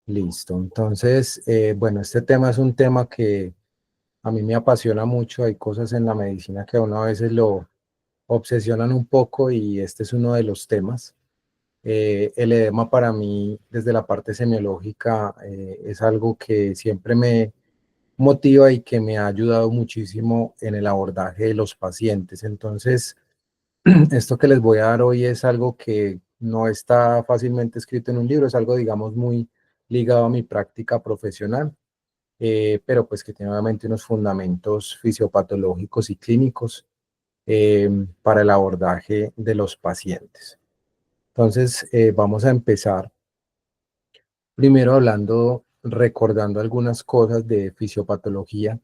Listo. Entonces, bueno, este tema es un tema que a mí me apasiona mucho. Hay cosas en la medicina que a uno a veces lo obsesionan un poco y este es uno de los temas. El edema para mí, desde la parte semiológica, es algo que siempre me motiva y que me ha ayudado muchísimo en el abordaje de los pacientes. Entonces, esto que les voy a dar hoy es algo que no está fácilmente escrito en un libro, es algo, digamos, muy ligado a mi práctica profesional, pero pues que tiene obviamente unos fundamentos fisiopatológicos y clínicos para el abordaje de los pacientes. Entonces, vamos a empezar primero hablando, recordando algunas cosas de fisiopatología,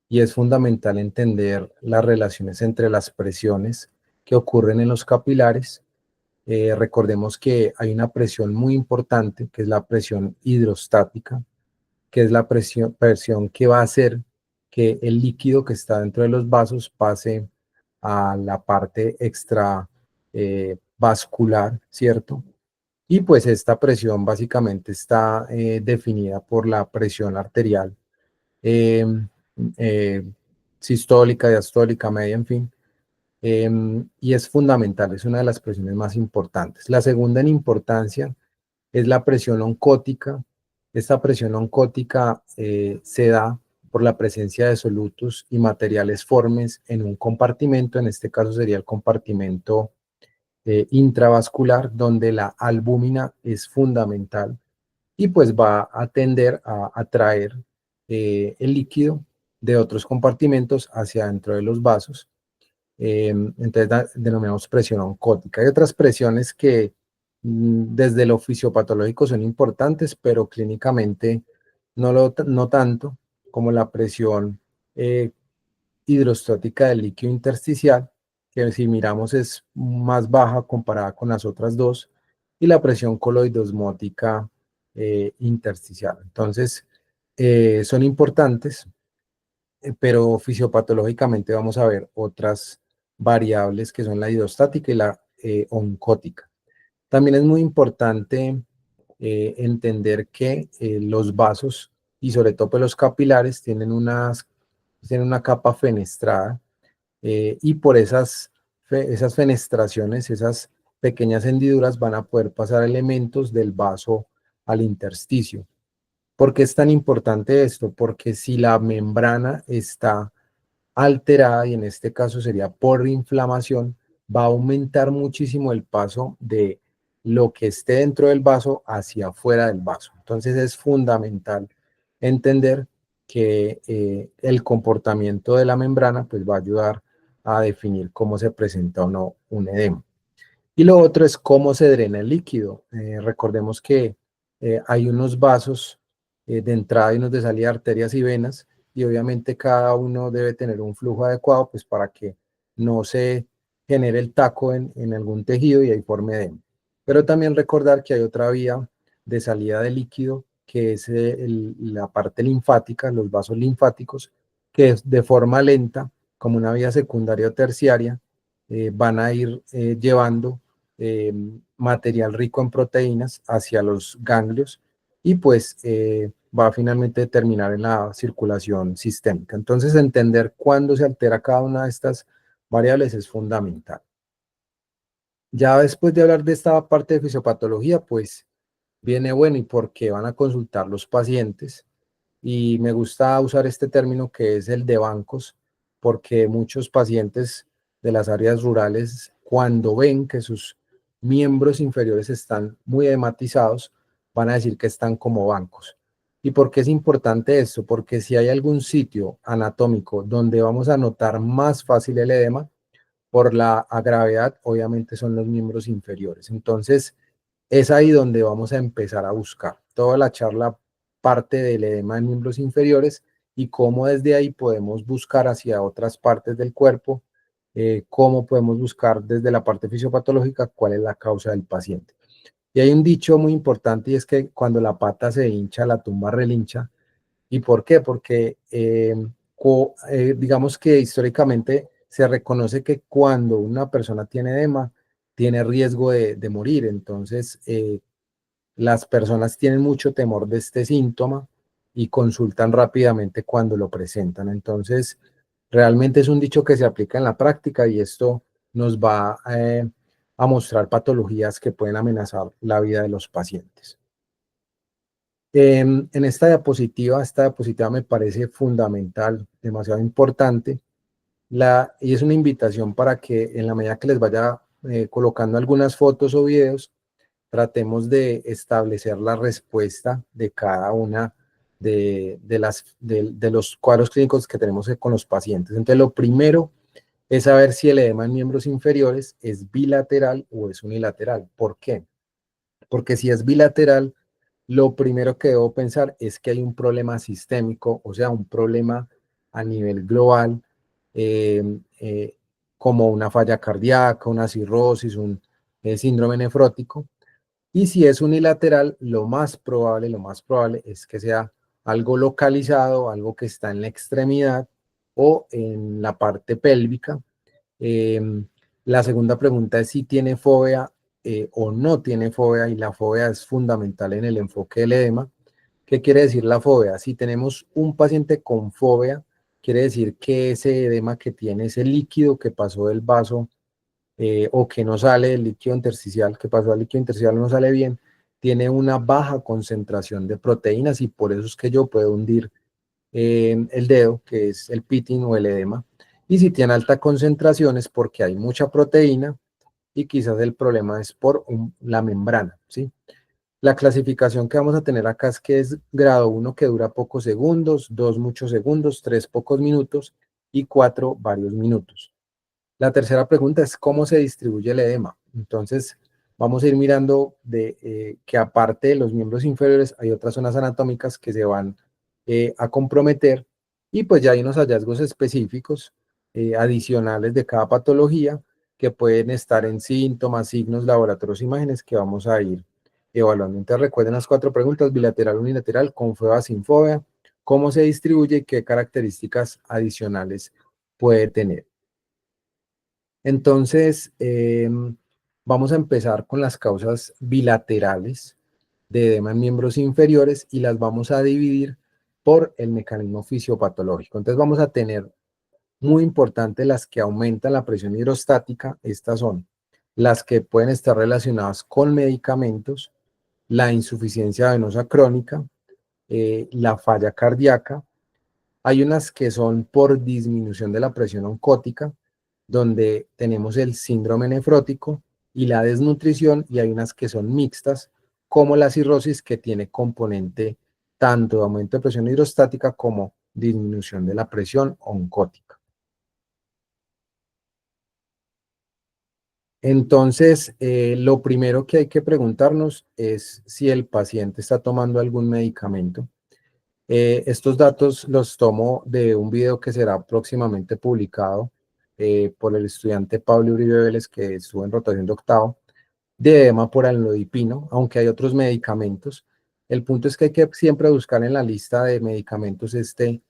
y es fundamental entender las relaciones entre las presiones que ocurren en los capilares. Recordemos que hay una presión muy importante, que es la presión hidrostática, que es la presión que va a hacer que el líquido que está dentro de los vasos pase a la parte extravascular, vascular, ¿cierto? Y pues esta presión básicamente está definida por la presión arterial eh, eh, sistólica, diastólica, media, en fin. Y es fundamental, es una de las presiones más importantes. La segunda en importancia es la presión oncótica. Esta presión oncótica se da por la presencia de solutos y materiales formes en un compartimento, en este caso sería el compartimento intravascular, donde la albúmina es fundamental y pues va a tender a atraer el líquido de otros compartimentos hacia dentro de los vasos. Entonces denominamos presión oncótica. Hay otras presiones que desde lo fisiopatológico son importantes, pero clínicamente no tanto, como la presión eh, hidrostática del líquido intersticial, que si miramos es más baja comparada con las otras dos, y la presión coloidosmótica intersticial. Entonces, son importantes, pero fisiopatológicamente vamos a ver otras variables que son la hidrostática y la oncótica. También es muy importante entender que los vasos y sobre todo pues, los capilares tienen una capa fenestrada y por esas fenestraciones, esas pequeñas hendiduras van a poder pasar elementos del vaso al intersticio. ¿Por qué es tan importante esto? Porque si la membrana está alterada, y en este caso sería por inflamación, va a aumentar muchísimo el paso de lo que esté dentro del vaso hacia afuera del vaso. Entonces es fundamental entender que el comportamiento de la membrana pues va a ayudar a definir cómo se presenta o no un edema. Y lo otro es cómo se drena el líquido. Recordemos que hay unos vasos de entrada y unos de salida de arterias y venas, y obviamente cada uno debe tener un flujo adecuado pues para que no se genere el taco en algún tejido y ahí forme edema. Pero también recordar que hay otra vía de salida de líquido, que es la parte linfática, los vasos linfáticos, que es de forma lenta, como una vía secundaria o terciaria, van a ir llevando eh, material rico en proteínas hacia los ganglios y pues va a finalmente terminar en la circulación sistémica. Entonces entender cuándo se altera cada una de estas variables es fundamental. Ya después de hablar de esta parte de fisiopatología, pues viene bueno y por qué van a consultar los pacientes. Y me gusta usar este término que es el de bancos, porque muchos pacientes de las áreas rurales, cuando ven que sus miembros inferiores están muy edematizados, van a decir que están como bancos. ¿Y por qué es importante esto? Porque si hay algún sitio anatómico donde vamos a notar más fácil el edema, por la gravedad, obviamente son los miembros inferiores. Entonces, es ahí donde vamos a empezar a buscar. Toda la charla parte del edema de miembros inferiores y cómo desde ahí podemos buscar hacia otras partes del cuerpo, cómo podemos buscar desde la parte fisiopatológica cuál es la causa del paciente. Y hay un dicho muy importante y es que cuando la pata se hincha, la tumba relincha. ¿Y por qué? Porque digamos que históricamente se reconoce que cuando una persona tiene edema, tiene riesgo de morir. Entonces, las personas tienen mucho temor de este síntoma y consultan rápidamente cuando lo presentan. Entonces, realmente es un dicho que se aplica en la práctica y esto nos va a mostrar patologías que pueden amenazar la vida de los pacientes. En esta diapositiva me parece fundamental, demasiado importante, y es una invitación para que en la medida que les vaya colocando algunas fotos o videos, tratemos de establecer la respuesta de cada una de los cuadros clínicos que tenemos con los pacientes. Entonces, lo primero es saber si el edema en miembros inferiores es bilateral o es unilateral. ¿Por qué? Porque si es bilateral, lo primero que debo pensar es que hay un problema sistémico, o sea, un problema a nivel global, eh, eh, como una falla cardíaca, una cirrosis, un síndrome nefrótico. Y si es unilateral, lo más probable es que sea algo localizado, algo que está en la extremidad o en la parte pélvica. La segunda pregunta es si tiene fobia o no tiene fobia, y la fobia es fundamental en el enfoque del edema. ¿Qué quiere decir la fobia? Si tenemos un paciente con fobia, quiere decir que ese edema que tiene, ese líquido que pasó del vaso o que no sale del líquido intersticial, que pasó al líquido intersticial no sale bien, tiene una baja concentración de proteínas y por eso es que yo puedo hundir el dedo, que es el pitting o el edema. Y si tiene alta concentración es porque hay mucha proteína y quizás el problema es por la membrana, ¿sí? La clasificación que vamos a tener acá es que es grado 1 que dura pocos segundos, 2 muchos segundos, 3 pocos minutos y 4 varios minutos. La tercera pregunta es cómo se distribuye el edema. Entonces, vamos a ir mirando que aparte de los miembros inferiores hay otras zonas anatómicas que se van a comprometer y pues ya hay unos hallazgos específicos adicionales de cada patología que pueden estar en síntomas, signos, laboratorios, imágenes que vamos a ir evaluando. Entonces, recuerden las 4 preguntas: bilateral, unilateral, con fobia, sin fobia, cómo se distribuye y qué características adicionales puede tener. Entonces, vamos a empezar con las causas bilaterales de edema en miembros inferiores y las vamos a dividir por el mecanismo fisiopatológico. Entonces vamos a tener muy importante las que aumentan la presión hidrostática. Estas son las que pueden estar relacionadas con medicamentos, la insuficiencia venosa crónica, la falla cardíaca. Hay unas que son por disminución de la presión oncótica, donde tenemos el síndrome nefrótico y la desnutrición, y hay unas que son mixtas, como la cirrosis, que tiene componente tanto de aumento de presión hidrostática como disminución de la presión oncótica. Entonces, lo primero que hay que preguntarnos es si el paciente está tomando algún medicamento. Estos datos los tomo de un video que será próximamente publicado por el estudiante Pablo Uribe Vélez, que estuvo en rotación de octavo, de edema por amlodipino, aunque hay otros medicamentos. El punto es que hay que siempre buscar en la lista de medicamentos este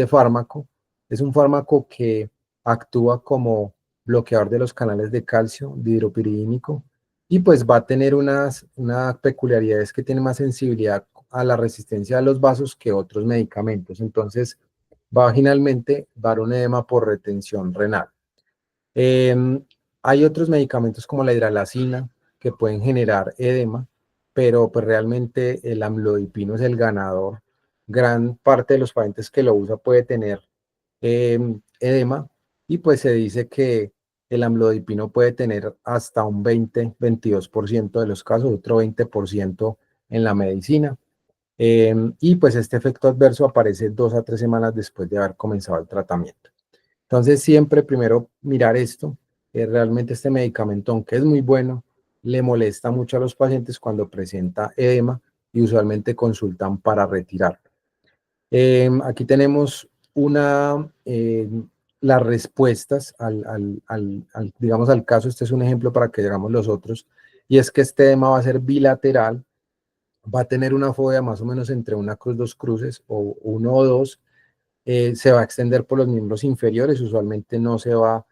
fármaco. Es un fármaco que actúa como bloqueador de los canales de calcio, dihidropiridínico, y pues va a tener una peculiaridad, es que tiene más sensibilidad a la resistencia de los vasos que otros medicamentos. Entonces, va vaginalmente dar un edema por retención renal. Hay otros medicamentos como la hidralazina que pueden generar edema, pero pues realmente el amlodipino es el ganador. Gran parte de los pacientes que lo usa puede tener edema, y pues se dice que el amlodipino puede tener hasta un 20-22% de los casos, otro 20% en la medicina. Y pues este efecto adverso aparece 2 a 3 semanas después de haber comenzado el tratamiento. Entonces siempre primero mirar esto, realmente este medicamento, aunque es muy bueno, le molesta mucho a los pacientes cuando presenta edema y usualmente consultan para retirarlo. Aquí tenemos las respuestas digamos, al caso. Este es un ejemplo para que llegamos los otros, y es que este edema va a ser bilateral, va a tener una fobia más o menos entre una cruz, 2 cruces o 1 o 2. Se va a extender por los miembros inferiores, usualmente no se va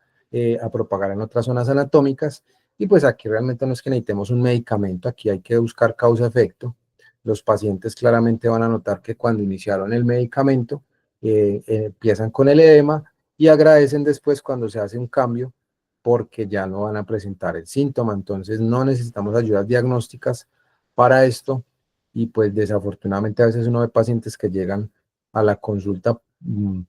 a propagar en otras zonas anatómicas, Y pues aquí realmente no es que necesitemos un medicamento, aquí hay que buscar causa-efecto. Los pacientes claramente van a notar que cuando iniciaron el medicamento, empiezan con el edema y agradecen después cuando se hace un cambio porque ya no van a presentar el síntoma. Entonces no necesitamos ayudas diagnósticas para esto y pues desafortunadamente a veces uno ve pacientes que llegan a la consulta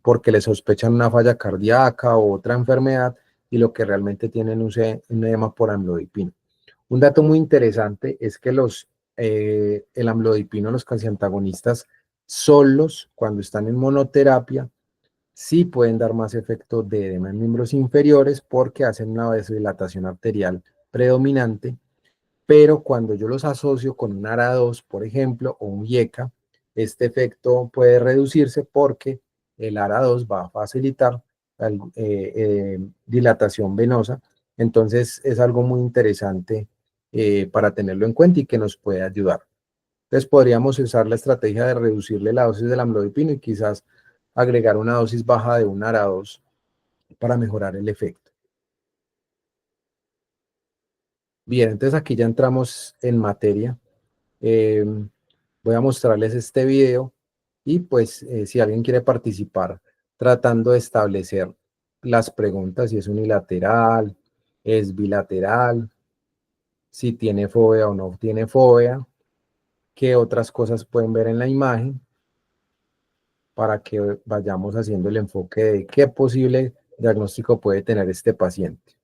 porque le sospechan una falla cardíaca o otra enfermedad y lo que realmente tienen un edema por amlodipino. Un dato muy interesante es que el amlodipino, los calciantagonistas solos, cuando están en monoterapia, sí pueden dar más efecto de edema en miembros inferiores porque hacen una vasodilatación arterial predominante, pero cuando yo los asocio con un ARA2, por ejemplo, o un IECA, este efecto puede reducirse porque el ARA2 va a facilitar la dilatación venosa. Entonces es algo muy interesante para tenerlo en cuenta y que nos puede ayudar. Entonces podríamos usar la estrategia de reducirle la dosis del amlodipino y quizás agregar una dosis baja de un ARA2 para mejorar el efecto. Bien, entonces aquí ya entramos en materia. Eh, Voy a mostrarles este video y pues si alguien quiere participar tratando de establecer las preguntas, si es unilateral, es bilateral, si tiene fobia o no tiene fobia, qué otras cosas pueden ver en la imagen para que vayamos haciendo el enfoque de qué posible diagnóstico puede tener este paciente.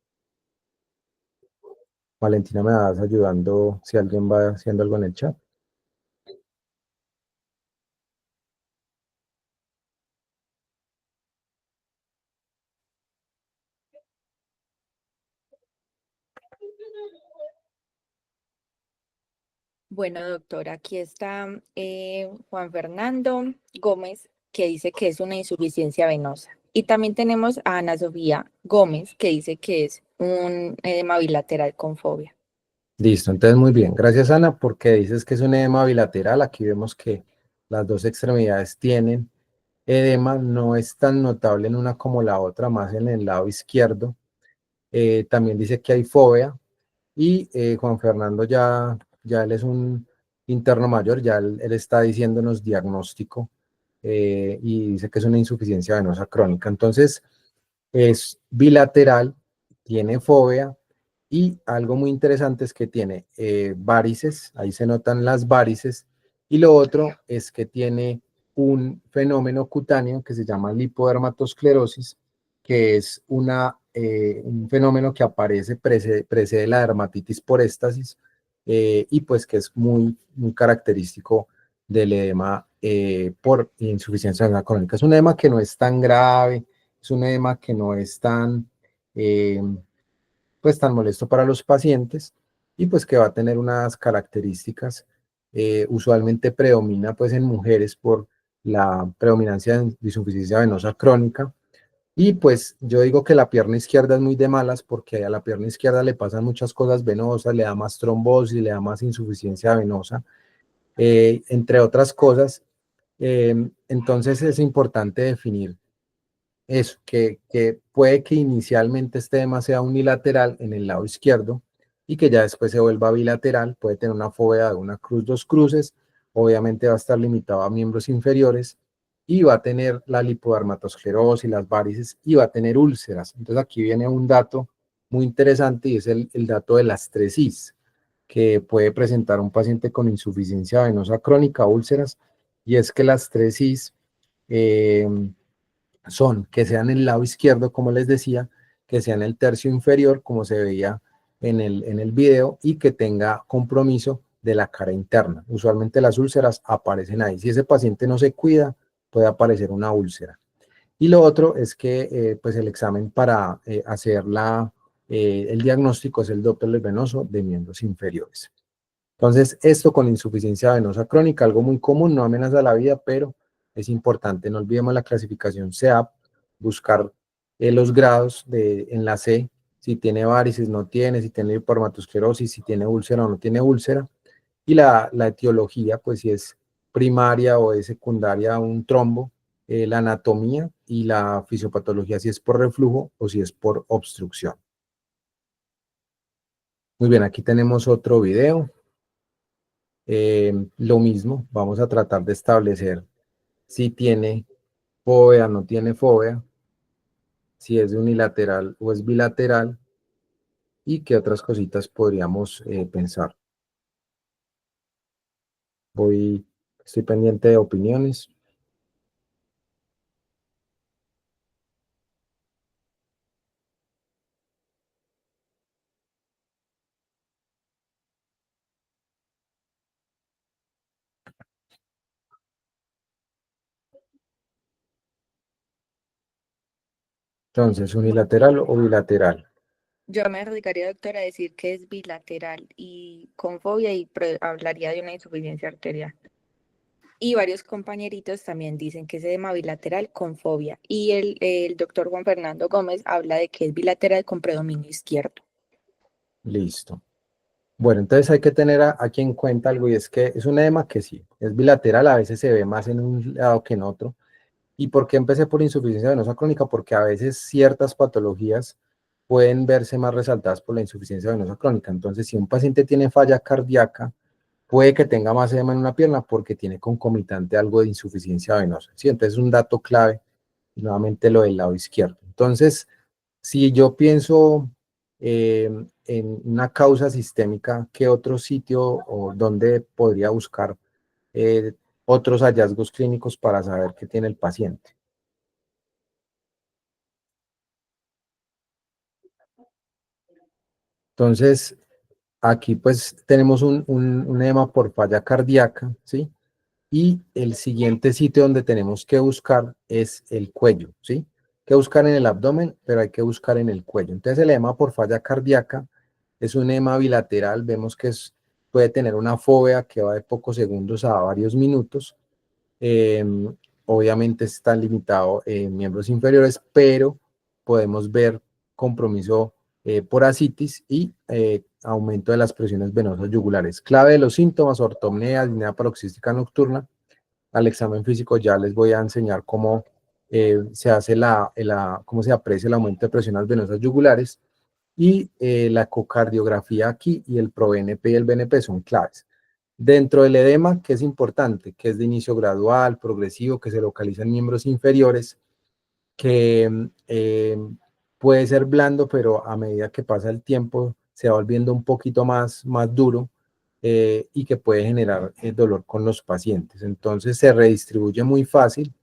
Valentina, ¿me vas ayudando si alguien va haciendo algo en el chat? Bueno, doctor, aquí está Juan Fernando Gómez, que dice que es una insuficiencia venosa. Y también tenemos a Ana Sofía Gómez, que dice que es un edema bilateral con fobia. Listo, entonces muy bien. Gracias, Ana, porque dices que es un edema bilateral. Aquí vemos que las dos extremidades tienen edema. No es tan notable en una como la otra, más en el lado izquierdo. También dice que hay fobia. Y Juan Fernando ya él es un interno mayor, ya él está diciéndonos diagnóstico y dice que es una insuficiencia venosa crónica. Entonces, es bilateral, tiene fobia y algo muy interesante es que tiene varices, ahí se notan las varices, y lo otro es que tiene un fenómeno cutáneo que se llama lipodermatosclerosis, que es un fenómeno que precede la dermatitis por éstasis y pues que es muy característico del edema por insuficiencia venosa crónica. Es un edema que no es tan grave, es un edema que no es eh, pues tan molesto para los pacientes y pues que va a tener unas características. Usualmente predomina pues en mujeres por la predominancia de insuficiencia venosa crónica. Y pues yo digo que la pierna izquierda es muy de malas porque a la pierna izquierda le pasan muchas cosas venosas, le da más trombosis, le da más insuficiencia venosa, entre otras cosas. Entonces es importante definir eso, que puede que inicialmente este edema sea unilateral en el lado izquierdo y que ya después se vuelva bilateral, puede tener una fobia de una cruz, dos cruces, obviamente va a estar limitado a miembros inferiores y va a tener la lipodermatosclerosis, las varices y va a tener úlceras. Entonces aquí viene un dato muy interesante y es el dato de las 3 Is que puede presentar un paciente con insuficiencia venosa crónica, úlceras, y es que las 3 Is eh, son que sean el lado izquierdo, como les decía, que sea en el tercio inferior, como se veía en el video, y que tenga compromiso de la cara interna. Usualmente las úlceras aparecen ahí. Si ese paciente no se cuida, puede aparecer una úlcera. Y lo otro es que pues el examen para hacer el diagnóstico es el Doppler venoso de miembros inferiores. Entonces, esto con insuficiencia venosa crónica, algo muy común, no amenaza la vida, pero es importante. No olvidemos la clasificación CEAP, buscar los grados en la C, si tiene varices, no tiene, si tiene hipermatosclerosis, si tiene úlcera o no tiene úlcera. Y la etiología, pues si es primaria o es secundaria un trombo, la anatomía y la fisiopatología, si es por reflujo o si es por obstrucción. Muy bien, aquí tenemos otro video. Lo mismo, vamos a tratar de establecer si tiene fóvea, no tiene fóvea, si es unilateral o es bilateral y qué otras cositas podríamos pensar. Estoy pendiente de opiniones. Entonces, unilateral o bilateral. Yo me arriesgaría, doctora, a decir que es bilateral y con fobia y hablaría de una insuficiencia arterial. Y varios compañeritos también dicen que es edema bilateral con fobia. Y el doctor Juan Fernando Gómez habla de que es bilateral con predominio izquierdo. Listo. Bueno, entonces hay que tener aquí en cuenta algo y es que es un edema que sí, es bilateral, a veces se ve más en un lado que en otro. ¿Y por qué empecé por insuficiencia venosa crónica? Porque a veces ciertas patologías pueden verse más resaltadas por la insuficiencia venosa crónica. Entonces, si un paciente tiene falla cardíaca, puede que tenga más edema en una pierna porque tiene concomitante algo de insuficiencia venosa. ¿Sí? Entonces, es un dato clave, y nuevamente lo del lado izquierdo. Entonces, si yo pienso en una causa sistémica, ¿qué otro sitio o dónde podría buscar eh, otros hallazgos clínicos para saber qué tiene el paciente? Entonces, aquí pues tenemos un edema por falla cardíaca, ¿sí? Y el siguiente sitio donde tenemos que buscar es el cuello, ¿sí? Hay que buscar en el abdomen, pero hay que buscar en el cuello. Entonces, el edema por falla cardíaca es un edema bilateral. Vemos que puede tener una fovea que va de pocos segundos a varios minutos. Eh, Obviamente está limitado en miembros inferiores, pero podemos ver compromiso por ascitis y aumento de las presiones venosas yugulares. Clave de los síntomas: ortopnea, disnea paroxística nocturna. Al examen físico ya les voy a enseñar cómo se hace cómo se aprecia el aumento de presiones venosas yugulares, y la ecocardiografía aquí y el ProBNP y el BNP son claves. Dentro del edema, que es importante, que es de inicio gradual, progresivo, que se localiza en miembros inferiores, que puede ser blando, pero a medida que pasa el tiempo se va volviendo un poquito más duro, y que puede generar dolor con los pacientes. Entonces se redistribuye muy fácil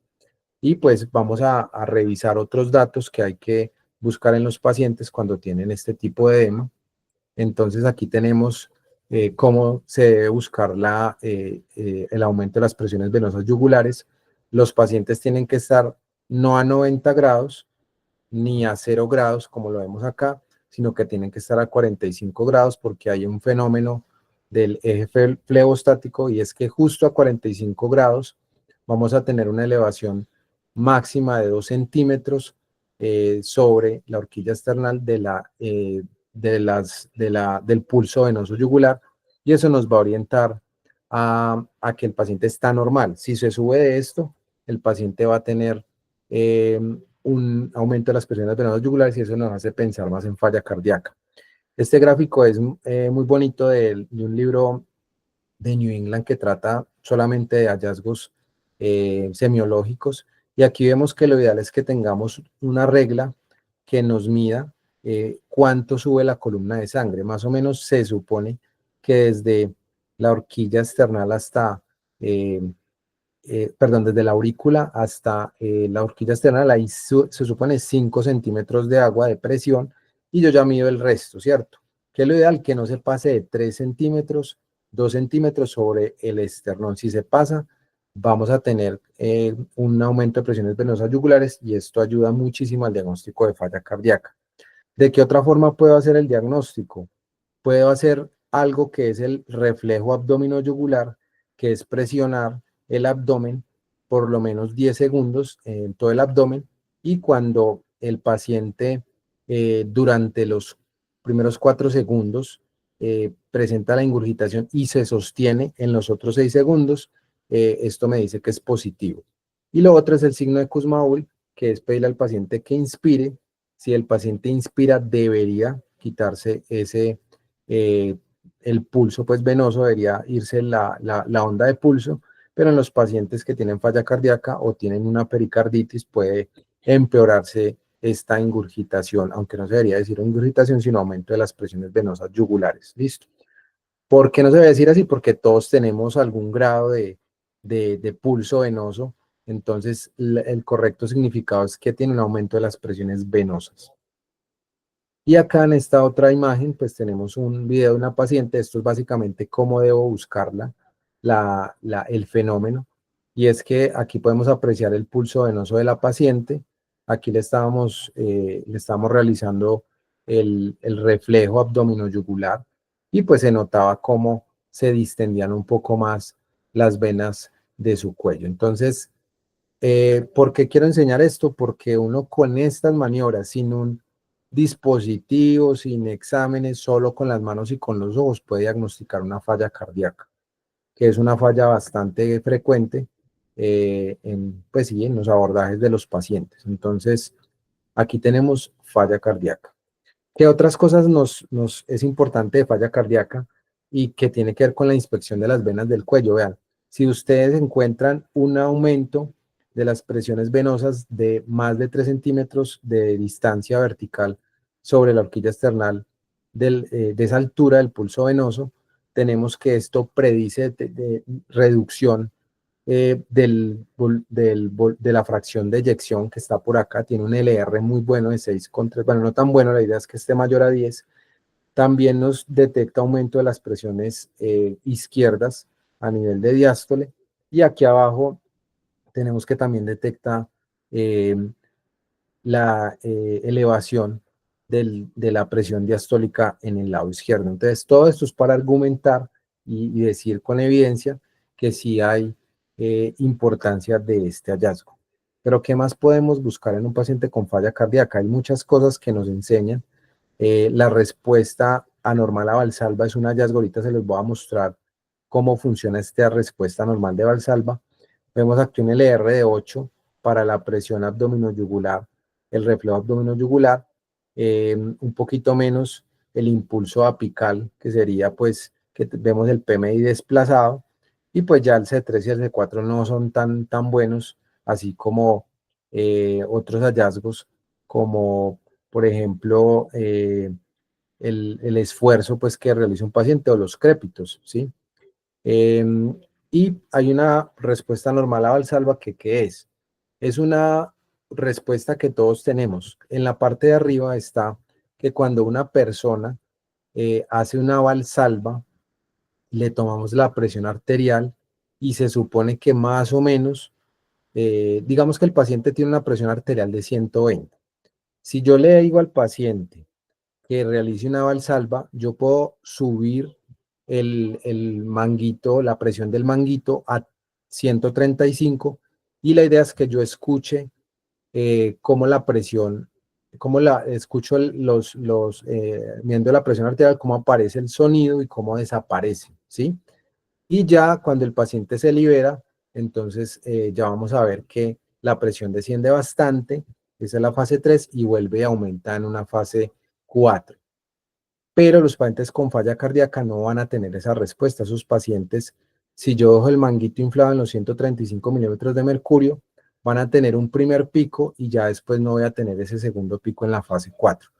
y pues vamos a revisar otros datos que hay que buscar en los pacientes cuando tienen este tipo de edema. Entonces aquí tenemos cómo se debe buscar el aumento de las presiones venosas yugulares. Los pacientes tienen que estar no a 90 grados ni a 0 grados, como lo vemos acá, sino que tienen que estar a 45 grados porque hay un fenómeno del eje flebostático, y es que justo a 45 grados vamos a tener una elevación máxima de 2 centímetros sobre la horquilla external del pulso venoso yugular, y eso nos va a orientar a que el paciente está normal. Si se sube de esto, el paciente va a tener un aumento de las presiones venosas yugulares y eso nos hace pensar más en falla cardíaca. Este gráfico es muy bonito de un libro de New England que trata solamente de hallazgos semiológicos, y aquí vemos que lo ideal es que tengamos una regla que nos mida cuánto sube la columna de sangre. Más o menos se supone que desde la horquilla external hasta perdón, desde la aurícula hasta la horquilla externa, ahí se supone 5 centímetros de agua de presión, y yo ya mido el resto, ¿cierto? Que es lo ideal, que no se pase de 3 centímetros, 2 centímetros sobre el esternón. Si se pasa, vamos a tener un aumento de presiones venosas yugulares, y esto ayuda muchísimo al diagnóstico de falla cardíaca. ¿De qué otra forma puedo hacer el diagnóstico? Puedo hacer algo que es el reflejo abdomino-yugular, que es presionar el abdomen por lo menos 10 segundos en todo el abdomen, y cuando el paciente durante los primeros 4 segundos presenta la ingurgitación y se sostiene en los otros 6 segundos, esto me dice que es positivo. Y lo otro es el signo de Kussmaul, que es pedirle al paciente que inspire. Si el paciente inspira, debería quitarse el pulso pues venoso debería irse la onda de pulso, pero en los pacientes que tienen falla cardíaca o tienen una pericarditis puede empeorarse esta ingurgitación, aunque no se debería decir ingurgitación, sino aumento de las presiones venosas yugulares. ¿Listo? ¿Por qué no se debe decir así? Porque todos tenemos algún grado de pulso venoso, entonces el correcto significado es que tiene un aumento de las presiones venosas. Y acá en esta otra imagen, pues tenemos un video de una paciente. Esto es básicamente cómo debo buscarla, el fenómeno. Y es que aquí podemos apreciar el pulso venoso de la paciente. Aquí le estábamos realizando el reflejo abdominojuglar y pues se notaba cómo se distendían un poco más las venas de su cuello. Entonces, ¿por qué quiero enseñar esto? Porque uno con estas maniobras, sin un dispositivo, sin exámenes, solo con las manos y con los ojos, puede diagnosticar una falla cardíaca, que es una falla bastante frecuente pues sí, en los abordajes de los pacientes. Entonces, aquí tenemos falla cardíaca. ¿Qué otras cosas nos es importante de falla cardíaca y que tiene que ver con la inspección de las venas del cuello? Vean, si ustedes encuentran un aumento de las presiones venosas de más de 3 centímetros de distancia vertical sobre la horquilla external de esa altura del pulso venoso, tenemos que esto predice de reducción de la fracción de eyección que está por acá. Tiene un LR muy bueno de 6,3, bueno, no tan bueno, la idea es que esté mayor a 10. También nos detecta aumento de las presiones izquierdas a nivel de diástole, y aquí abajo tenemos que también detecta eh, la elevación de la presión diastólica en el lado izquierdo. Entonces, todo esto es para argumentar y decir con evidencia que sí hay importancia de este hallazgo. Pero, ¿qué más podemos buscar en un paciente con falla cardíaca? Hay muchas cosas que nos enseñan. La respuesta anormal a Valsalva es un hallazgo. Ahorita se les voy a mostrar cómo funciona esta respuesta normal de Valsalva. Vemos aquí un LR de 8 para la presión abdominojuglar, el reflejo abdominojuglar, un poquito menos el impulso apical, que sería pues que vemos el PMI desplazado, y pues ya el C3 y el C4 no son tan buenos, así como otros hallazgos, como por ejemplo el esfuerzo pues que realiza un paciente o los crépitos, ¿sí? Y hay una respuesta normal a Valsalva que ¿qué es? Es una respuesta que todos tenemos. En la parte de arriba está que cuando una persona hace una Valsalva, le tomamos la presión arterial y se supone que más o menos, digamos que el paciente tiene una presión arterial de 120. Si yo le digo al paciente que realice una valsalva, yo puedo subir el manguito, la presión del manguito a 135, y la idea es que yo escuche cómo la presión, cómo escucho midiendo la presión arterial, cómo aparece el sonido y cómo desaparece, ¿sí? Y ya cuando el paciente se libera, entonces ya vamos a ver que la presión desciende bastante, esa es la fase 3, y vuelve a aumentar en una fase 4. Pero los pacientes con falla cardíaca no van a tener esa respuesta. Esos pacientes, si yo dejo el manguito inflado en los 135 milímetros de mercurio, van a tener un primer pico y ya después no voy a tener ese segundo pico en la fase 4.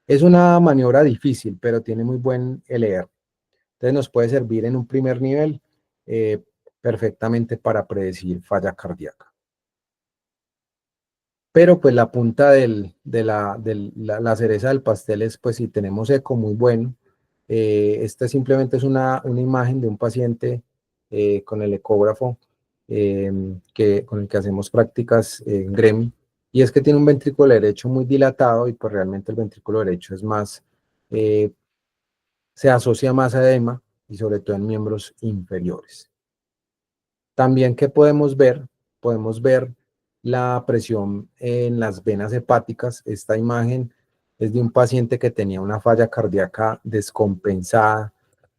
Es una maniobra difícil, pero tiene muy buen LR. Entonces nos puede servir en un primer nivel eh, perfectamente para predecir falla cardíaca. Pero pues la punta la cereza del pastel es, pues si tenemos eco, muy bueno. Esta simplemente es una imagen de un paciente con el ecógrafo con el que hacemos prácticas en GREMI, y es que tiene un ventrículo derecho muy dilatado, y pues realmente el ventrículo derecho es más, se asocia más a edema, y sobre todo en miembros inferiores. También, ¿qué podemos ver? Podemos ver la presión en las venas hepáticas. Esta imagen es de un paciente que tenía una falla cardíaca descompensada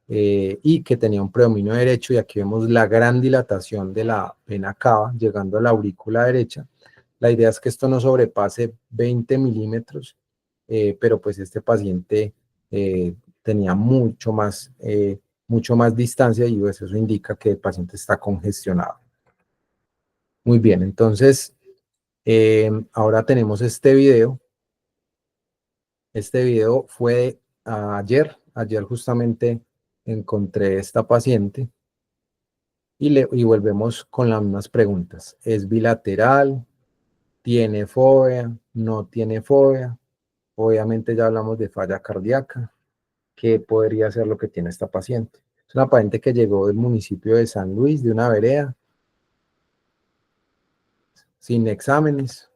y que tenía un predominio derecho, y aquí vemos la gran dilatación de la vena cava llegando a la aurícula derecha. La idea es que esto no sobrepase 20 milímetros, pero pues este paciente tenía mucho más distancia y pues eso indica que el paciente está congestionado. Muy bien, entonces ahora tenemos este video. Este video fue ayer. Ayer justamente encontré esta paciente y volvemos con las mismas preguntas. ¿Es bilateral? ¿Tiene fobia? ¿No tiene fobia? Obviamente ya hablamos de falla cardíaca. ¿Qué podría ser lo que tiene esta paciente? Es una paciente que llegó del municipio de San Luis, de una vereda, sin exámenes,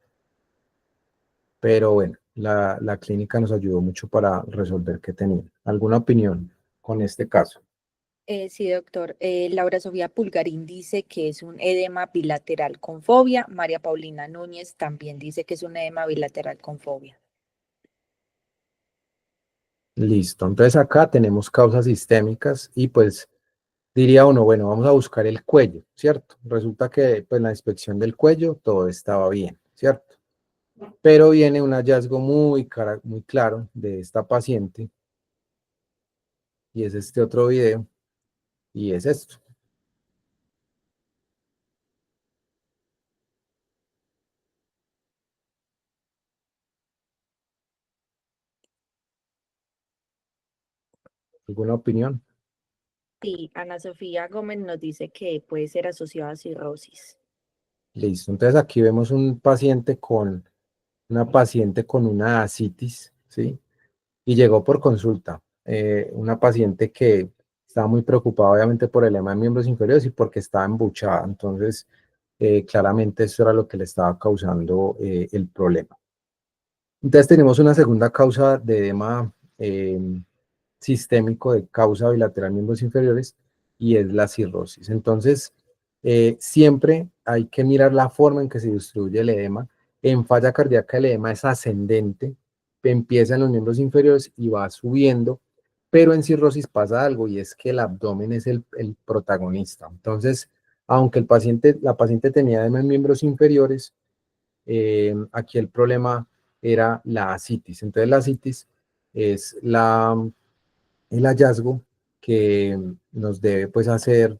pero bueno, la clínica nos ayudó mucho para resolver qué tenía. ¿Alguna opinión con este caso? Sí, doctor. Laura Sofía Pulgarín dice que es un edema bilateral con fobia. María Paulina Núñez también dice que es un edema bilateral con fobia. Listo, entonces acá tenemos causas sistémicas y pues diría uno, bueno, vamos a buscar el cuello, ¿cierto? Resulta que pues la inspección del cuello todo estaba bien, ¿cierto? Pero viene un hallazgo muy claro de esta paciente y es este otro video y es esto. ¿Alguna opinión? Sí, Ana Sofía Gómez nos dice que puede ser asociado a cirrosis. Listo, entonces aquí vemos una paciente con una ascitis, ¿sí? Y llegó por consulta, una paciente que estaba muy preocupada obviamente por el edema de miembros inferiores y porque estaba embuchada, entonces claramente eso era lo que le estaba causando el problema. Entonces tenemos una segunda causa de edema sistémico de causa bilateral miembros inferiores y es la cirrosis. Entonces, siempre hay que mirar la forma en que se distribuye el edema. En falla cardíaca el edema es ascendente, empieza en los miembros inferiores y va subiendo, pero en cirrosis pasa algo y es que el abdomen es el protagonista. Entonces, aunque la paciente tenía edema en miembros inferiores, aquí el problema era la ascitis. Entonces la ascitis es el hallazgo que nos debe pues hacer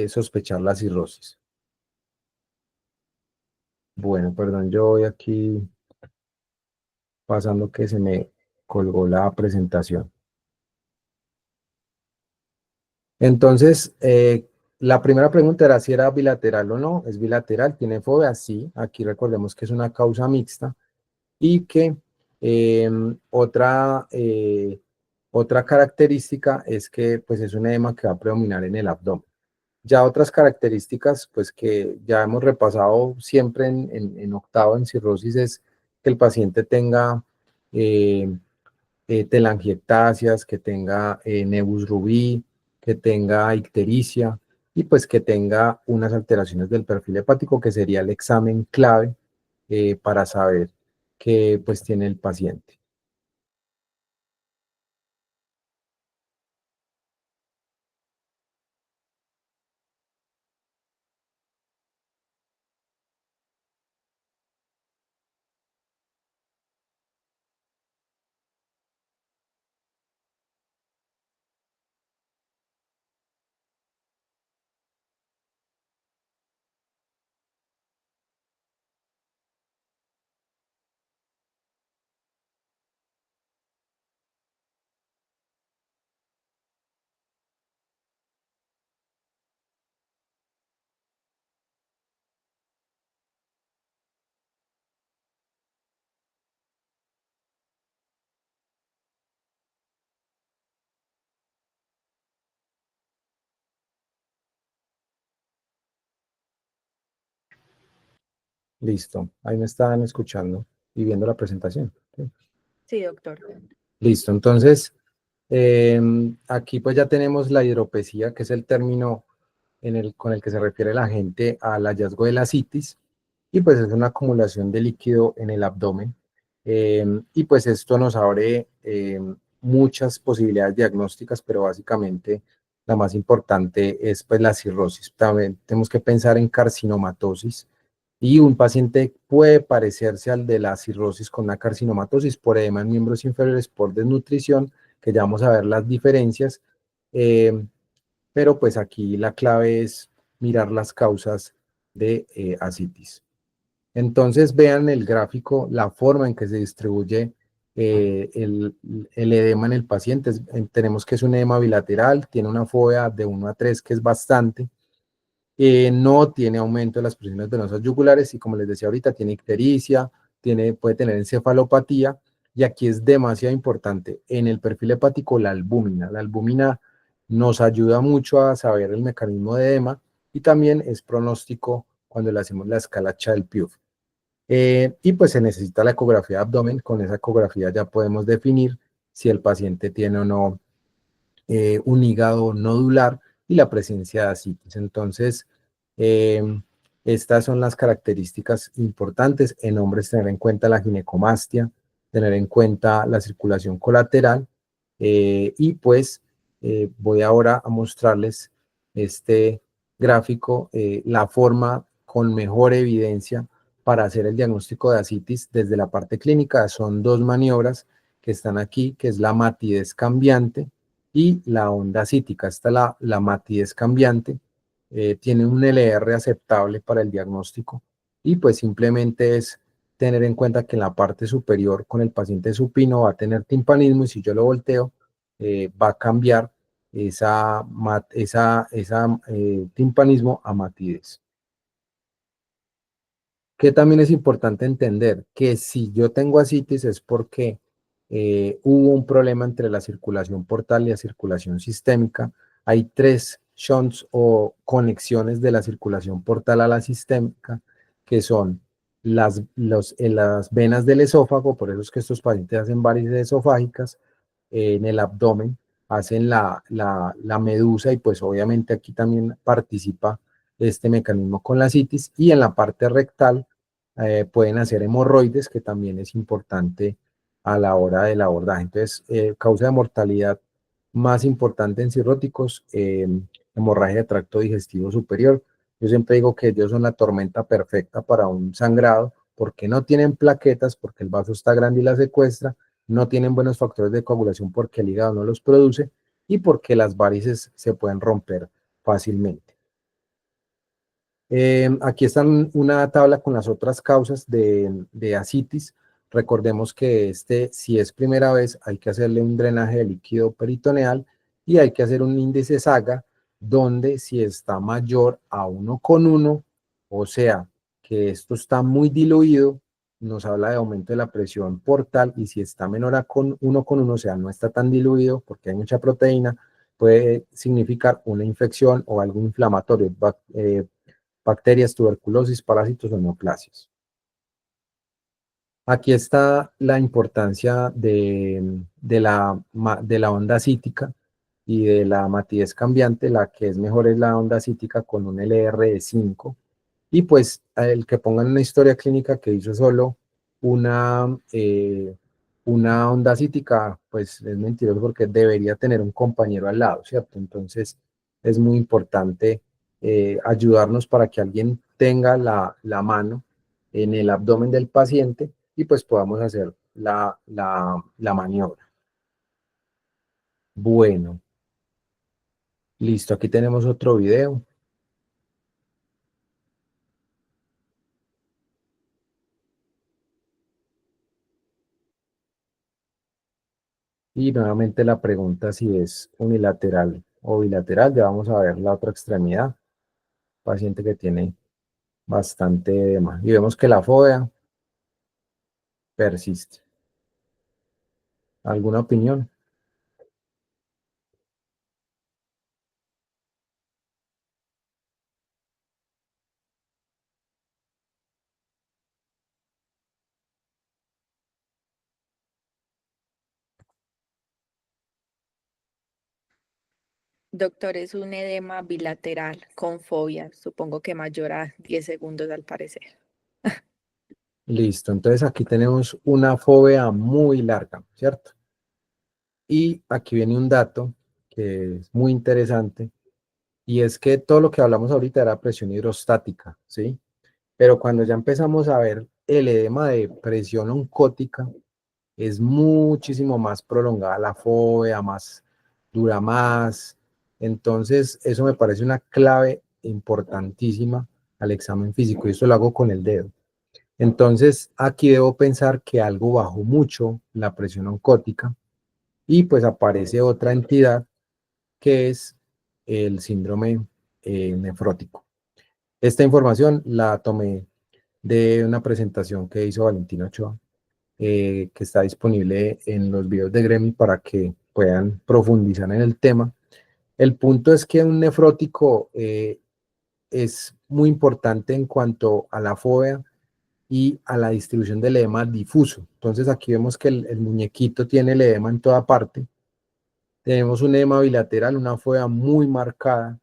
sospechar la cirrosis. Bueno, perdón, yo voy aquí pasando que se me colgó la presentación. Entonces, la primera pregunta era si era bilateral o no. Es bilateral, tiene fobia, sí. Aquí recordemos que es una causa mixta. Y que otra característica es que pues, es un edema que va a predominar en el abdomen. Ya otras características, pues que ya hemos repasado siempre en octavo en cirrosis, es que el paciente tenga eh, telangiectasias, que tenga nebus rubí, que tenga ictericia y pues que tenga unas alteraciones del perfil hepático, que sería el examen clave para saber qué pues tiene el paciente. Listo, ahí me están escuchando y viendo la presentación. ¿Sí? Sí, doctor. Listo, entonces aquí pues ya tenemos la hidropesía, que es el término con el que se refiere la gente al hallazgo de la citis, y pues es una acumulación de líquido en el abdomen, y pues esto nos abre muchas posibilidades diagnósticas, pero básicamente la más importante es pues la cirrosis. También tenemos que pensar en carcinomatosis, y un paciente puede parecerse al de la cirrosis con una carcinomatosis por edema en miembros inferiores por desnutrición, que ya vamos a ver las diferencias, pero pues aquí la clave es mirar las causas de ascitis. Entonces vean el gráfico, la forma en que se distribuye el edema en el paciente. Tenemos que es un edema bilateral, tiene una fobia de 1 a 3, que es bastante. No tiene aumento de las presiones venosas yugulares y, como les decía ahorita, tiene ictericia, puede tener encefalopatía, y aquí es demasiado importante en el perfil hepático la albúmina. La albúmina nos ayuda mucho a saber el mecanismo de edema y también es pronóstico cuando le hacemos la escala Child-Pugh. Y pues se necesita la ecografía de abdomen. Con esa ecografía ya podemos definir si el paciente tiene o no un hígado nodular y la presencia de ascitis. Entonces, eh, estas son las características importantes. En hombres, tener en cuenta la ginecomastia, tener en cuenta la circulación colateral, y pues voy ahora a mostrarles este gráfico, la forma con mejor evidencia para hacer el diagnóstico de ascitis desde la parte clínica. Son dos maniobras que están aquí, que es la matidez cambiante y la onda cítica. Esta la matidez cambiante, tiene un LR aceptable para el diagnóstico, y pues simplemente es tener en cuenta que en la parte superior con el paciente supino va a tener timpanismo, y si yo lo volteo va a cambiar esa timpanismo a matidez. Que también es importante entender que si yo tengo ascitis es porque hubo un problema entre la circulación portal y la circulación sistémica. Hay 3 shunts o conexiones de la circulación portal a la sistémica, que son las venas del esófago. Por eso es que estos pacientes hacen varices esofágicas. En el abdomen hacen la medusa, y pues obviamente aquí también participa este mecanismo con la ascitis, y en la parte rectal pueden hacer hemorroides, que también es importante a la hora del abordaje. Entonces, causa de mortalidad más importante en cirróticos, hemorragia de tracto digestivo superior. Yo siempre digo que ellos son la tormenta perfecta para un sangrado, porque no tienen plaquetas, porque el vaso está grande y la secuestra, no tienen buenos factores de coagulación porque el hígado no los produce, y porque las varices se pueden romper fácilmente. Aquí está una tabla con las otras causas de ascitis. Recordemos que si es primera vez, hay que hacerle un drenaje de líquido peritoneal y hay que hacer un índice Saga, donde si está mayor a 1,1, o sea, que esto está muy diluido, nos habla de aumento de la presión portal, y si está menor a 1,1, o sea, no está tan diluido porque hay mucha proteína, puede significar una infección o algo inflamatorio, bacterias, tuberculosis, parásitos o neoplasias. Aquí está la importancia de la onda cítica y de la matidez cambiante. La que es mejor es la onda cítica con un LR de 5. Y pues el que pongan una historia clínica que hizo solo una, eh, una onda cítica, pues es mentiroso, porque debería tener un compañero al lado, ¿cierto? Entonces es muy importante ayudarnos para que alguien tenga la mano en el abdomen del paciente y pues podamos hacer la maniobra. Bueno, listo, aquí tenemos otro video. Y nuevamente la pregunta si es unilateral o bilateral. Ya vamos a ver la otra extremidad. Paciente que tiene bastante edema. Y vemos que la fobia persiste. ¿Alguna opinión? Doctor, es un edema bilateral con fobia, supongo que mayor a 10 segundos al parecer. Listo. Entonces aquí tenemos una fobia muy larga, ¿cierto? Y aquí viene un dato que es muy interesante, y es que todo lo que hablamos ahorita era presión hidrostática, ¿sí? Pero cuando ya empezamos a ver el edema de presión oncótica, es muchísimo más prolongada la fobia, dura más. Entonces, eso me parece una clave importantísima al examen físico, y eso lo hago con el dedo. Entonces, aquí debo pensar que algo bajó mucho la presión oncótica, y pues aparece otra entidad que es el síndrome nefrótico. Esta información la tomé de una presentación que hizo Valentino Ochoa, que está disponible en los videos de Gremi para que puedan profundizar en el tema. El punto es que un nefrótico es muy importante en cuanto a la fobia y a la distribución del edema difuso. Entonces aquí vemos que el muñequito tiene el edema en toda parte. Tenemos un edema bilateral, una fobia muy marcada.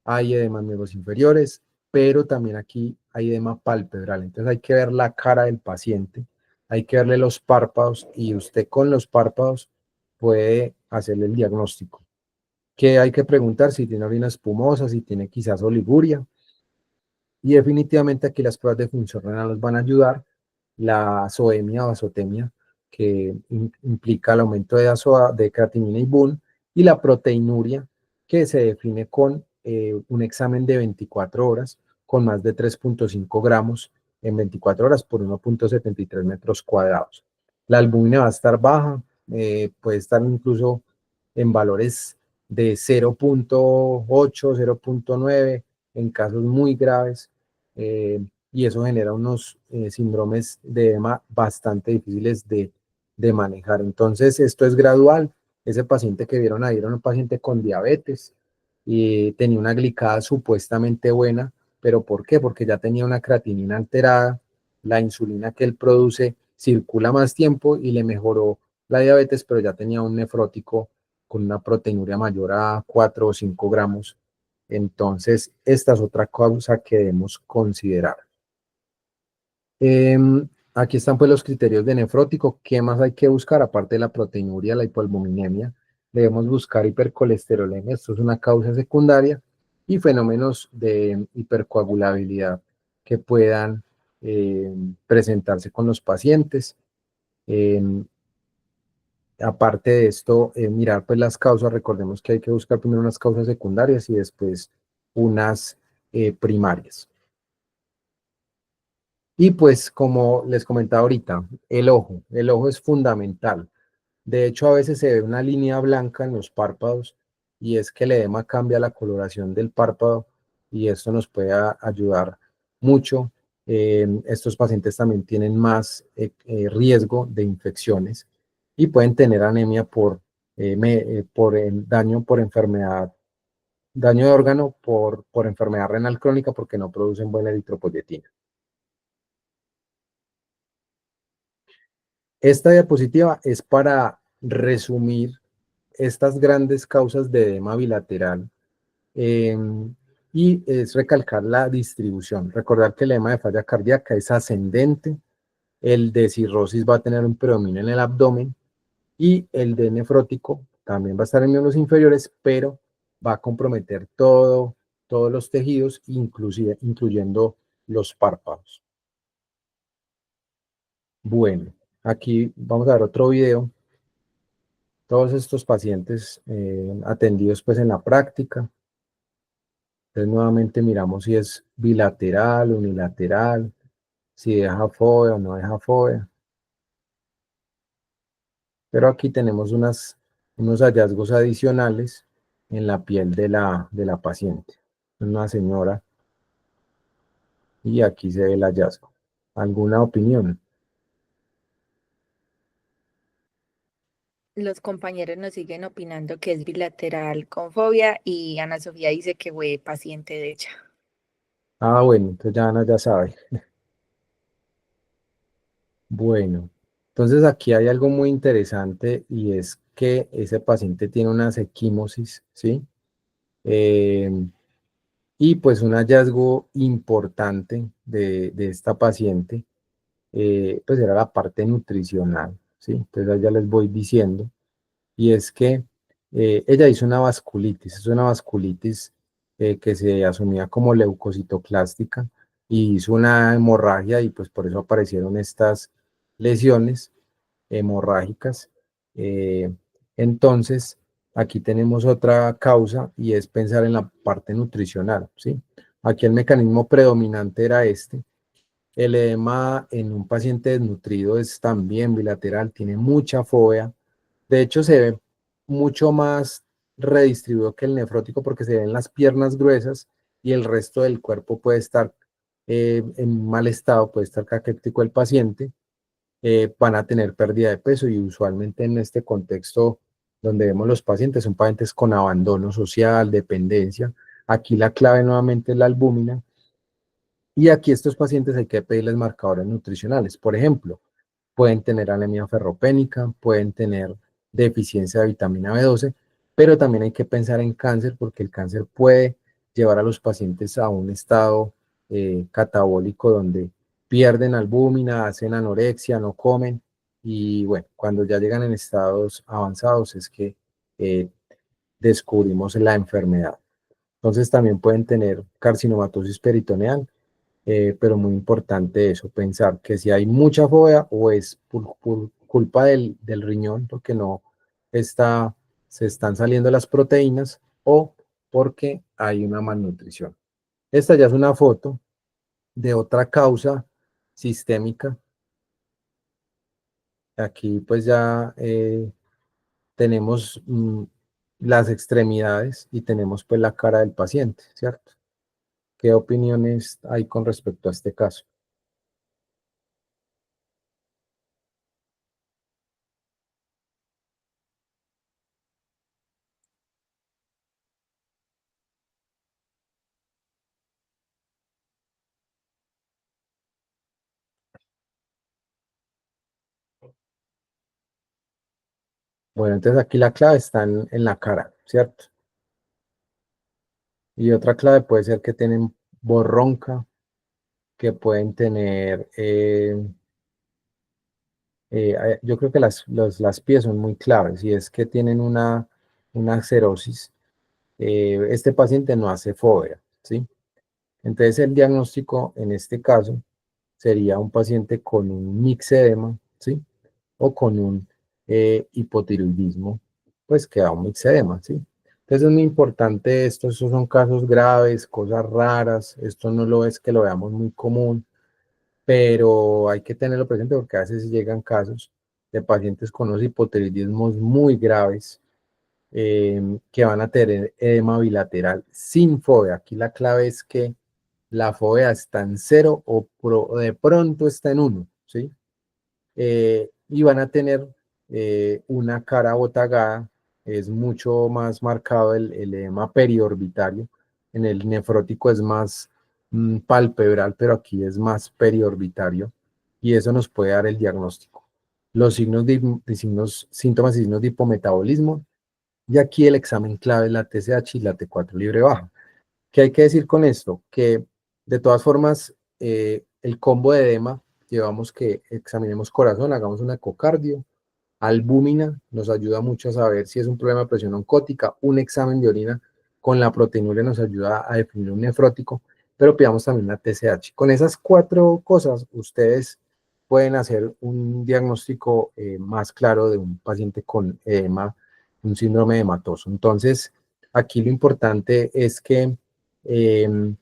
Hay edemas miembros inferiores, pero también aquí hay edema palpebral. Entonces hay que ver la cara del paciente, hay que verle los párpados, y usted con los párpados puede hacerle el diagnóstico. Que hay que preguntar si tiene orina espumosa, si tiene quizás oliguria, y definitivamente aquí las pruebas de función renal nos van a ayudar. La azoemia o azotemia, que implica el aumento de creatinina y BUN, y la proteinuria, que se define con un examen de 24 horas con más de 3.5 gramos en 24 horas por 1.73 metros cuadrados. La albúmina va a estar baja, puede estar incluso en valores de 0.8, 0.9 en casos muy graves, y eso genera unos síndromes de edema bastante difíciles de manejar. Entonces, esto es gradual. Ese paciente que vieron ahí era un paciente con diabetes y tenía una glicada supuestamente buena, pero ¿por qué? Porque ya tenía una creatinina alterada, la insulina que él produce circula más tiempo y le mejoró la diabetes, pero ya tenía un nefrótico con una proteinuria mayor a 4 o 5 gramos. Entonces, esta es otra causa que debemos considerar. Aquí están pues los criterios de nefrótico. ¿Qué más hay que buscar? Aparte de la proteinuria, la hipoalbuminemia, debemos buscar hipercolesterolemia. Esto es una causa secundaria, y fenómenos de hipercoagulabilidad que puedan presentarse con los pacientes. Em, Aparte de esto, mirar pues las causas. Recordemos que hay que buscar primero unas causas secundarias y después unas primarias. Y pues como les comentaba ahorita, el ojo es fundamental. De hecho, a veces se ve una línea blanca en los párpados, y es que el edema cambia la coloración del párpado, y esto nos puede ayudar mucho. Estos pacientes también tienen más riesgo de infecciones, y pueden tener anemia por daño por enfermedad, daño de órgano por enfermedad renal crónica, porque no producen buena eritropoyetina. Esta diapositiva es para resumir estas grandes causas de edema bilateral, eh, y es recalcar la distribución. Recordar que el edema de falla cardíaca es ascendente, el de cirrosis va a tener un predominio en el abdomen, y el de nefrótico también va a estar en miembros inferiores, pero va a comprometer todos los tejidos, incluyendo los párpados. Bueno, aquí vamos a ver otro video. Todos estos pacientes atendidos pues en la práctica. Entonces nuevamente miramos si es bilateral, unilateral, si deja fobia o no deja fobia. Pero aquí tenemos unos hallazgos adicionales en la piel de la paciente. Una señora, y aquí se ve el hallazgo. ¿Alguna opinión? Los compañeros nos siguen opinando que es bilateral con fobia y Ana Sofía dice que fue paciente de ella. Ah, bueno, entonces ya Ana ya sabe. Bueno, entonces aquí hay algo muy interesante, y es que ese paciente tiene una equimosis, ¿sí? Eh, y pues un hallazgo importante de esta paciente, pues era la parte nutricional, ¿sí? Entonces ahí ya les voy diciendo, y es que ella hizo una vasculitis, es una vasculitis que se asumía como leucocitoclástica, y hizo una hemorragia, y pues por eso aparecieron estas lesiones. hemorrágicas. Entonces, aquí tenemos otra causa y es pensar en la parte nutricional, ¿sí? Aquí el mecanismo predominante era este. El edema en un paciente desnutrido es también bilateral, tiene mucha fobia. De hecho, se ve mucho más redistribuido que el nefrótico porque se ven las piernas gruesas y el resto del cuerpo puede estar en mal estado, puede estar caquético el paciente, van a tener pérdida de peso y usualmente en este contexto donde vemos los pacientes son pacientes con abandono social, dependencia. Aquí la clave nuevamente es la albúmina y aquí estos pacientes hay que pedirles marcadores nutricionales. Por ejemplo, pueden tener anemia ferropénica, pueden tener deficiencia de vitamina B12, pero también hay que pensar en cáncer porque el cáncer puede llevar a los pacientes a un estado catabólico donde pierden albúmina, hacen anorexia, no comen y bueno, cuando ya llegan en estados avanzados es que eh, descubrimos la enfermedad. Entonces también pueden tener carcinomatosis peritoneal, pero muy importante eso, pensar que si hay mucha fobia o es por culpa del riñón, porque no está, se están saliendo las proteínas o porque hay una malnutrición. Esta ya es una foto de otra causa sistémica. Aquí pues ya tenemos las extremidades y tenemos pues la cara del paciente, ¿cierto? ¿Qué opiniones hay con respecto a este caso? Bueno, entonces aquí la clave está en la cara, ¿cierto? Y otra clave puede ser que tienen voz ronca, que pueden tener, yo creo que las pies son muy claves y es que tienen una xerosis. Este paciente no hace fobia, ¿sí? Entonces el diagnóstico en este caso sería un paciente con un mixedema, ¿sí? O con un hipotiroidismo, pues queda un mixedema, ¿sí? Entonces es muy importante esto, estos son casos graves, cosas raras, esto no lo es que lo veamos muy común, pero hay que tenerlo presente porque a veces llegan casos de pacientes con unos hipotiroidismos muy graves que van a tener edema bilateral sin fobia. Aquí la clave es que la fobia está en 0 o de pronto está en 1, ¿sí? Y van a tener una cara botagada, es mucho más marcado el edema periorbitario, en el nefrótico es más palpebral, pero aquí es más periorbitario, y eso nos puede dar el diagnóstico. Los signos síntomas y signos de hipometabolismo, y aquí el examen clave es la TSH y la T4 libre baja. ¿Qué hay que decir con esto? Que de todas formas, el combo de edema, llevamos que examinemos corazón, hagamos un ecocardio, albúmina, nos ayuda mucho a saber si es un problema de presión oncótica, un examen de orina con la proteinuria nos ayuda a definir un nefrótico, pero pidamos también la TSH. Con esas 4 cosas, ustedes pueden hacer un diagnóstico más claro de un paciente con edema, un síndrome hematoso. Entonces, aquí lo importante es que el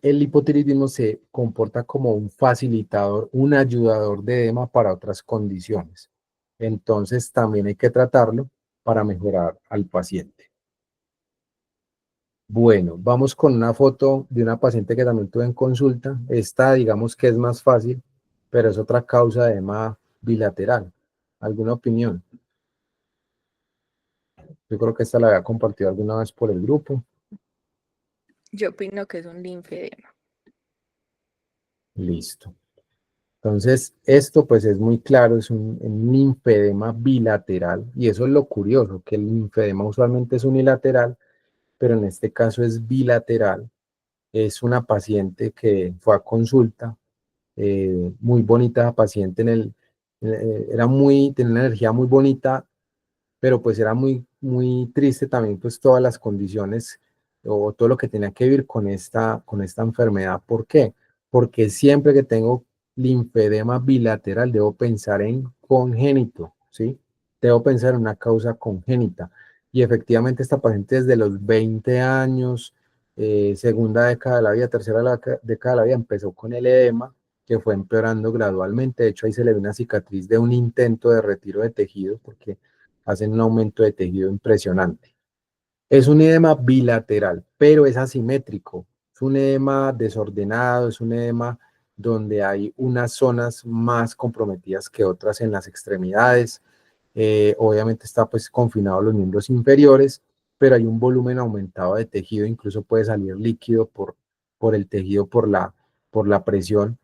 hipotiroidismo se comporta como un facilitador, un ayudador de edema para otras condiciones. Entonces también hay que tratarlo para mejorar al paciente. Bueno, vamos con una foto de una paciente que también tuve en consulta. Esta digamos que es más fácil, pero es otra causa de edema bilateral. ¿Alguna opinión? Yo creo que esta la había compartido alguna vez por el grupo. Yo opino que es un linfedema. Listo. Entonces, esto pues es muy claro, es un linfedema bilateral y eso es lo curioso, que el linfedema usualmente es unilateral, pero en este caso es bilateral. Es una paciente que fue a consulta, muy bonita la paciente, tenía una energía muy bonita, pero pues era muy triste también pues todas las condiciones o todo lo que tenía que vivir con esta enfermedad. ¿Por qué? Porque siempre que tengo linfedema bilateral debo pensar en congénito, ¿sí? Debo pensar en una causa congénita. Y efectivamente esta paciente desde los 20 años, segunda década de la vida, tercera década de la vida, empezó con el edema, que fue empeorando gradualmente. De hecho, ahí se le ve una cicatriz de un intento de retiro de tejido, porque hacen un aumento de tejido impresionante. Es un edema bilateral, pero es asimétrico. Es un edema desordenado, es un edema donde hay unas zonas más comprometidas que otras en las extremidades. Obviamente está pues confinado a los miembros inferiores, pero hay un volumen aumentado de tejido, incluso puede salir líquido por el tejido, por la presión.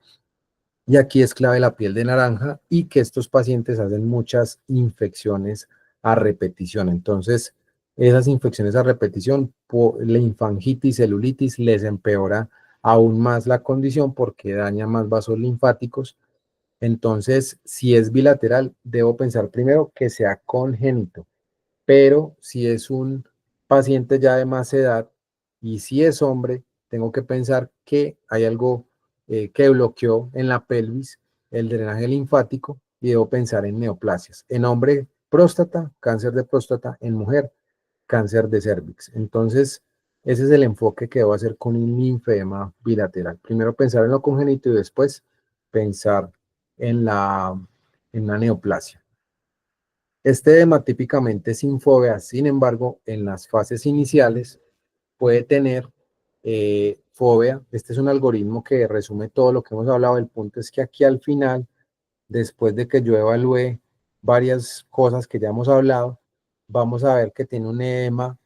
Y aquí es clave la piel de naranja y que estos pacientes hacen muchas infecciones a repetición. Entonces, esas infecciones a repetición, la linfangitis, celulitis, les empeora aún más la condición porque daña más vasos linfáticos. Entonces, si es bilateral, debo pensar primero que sea congénito, pero si es un paciente ya de más edad y si es hombre, tengo que pensar que hay algo que bloqueó en la pelvis el drenaje linfático y debo pensar en neoplasias. En hombre, próstata, cáncer de próstata; en mujer, cáncer de cervix. Entonces, ese es el enfoque que debo hacer con un linfedema bilateral. Primero pensar en lo congénito y después pensar en la neoplasia. Este edema típicamente sin fovea, sin embargo, en las fases iniciales puede tener fovea. Este es un algoritmo que resume todo lo que hemos hablado. El punto es que aquí al final, después de que yo evalué varias cosas que ya hemos hablado, vamos a ver que tiene un edema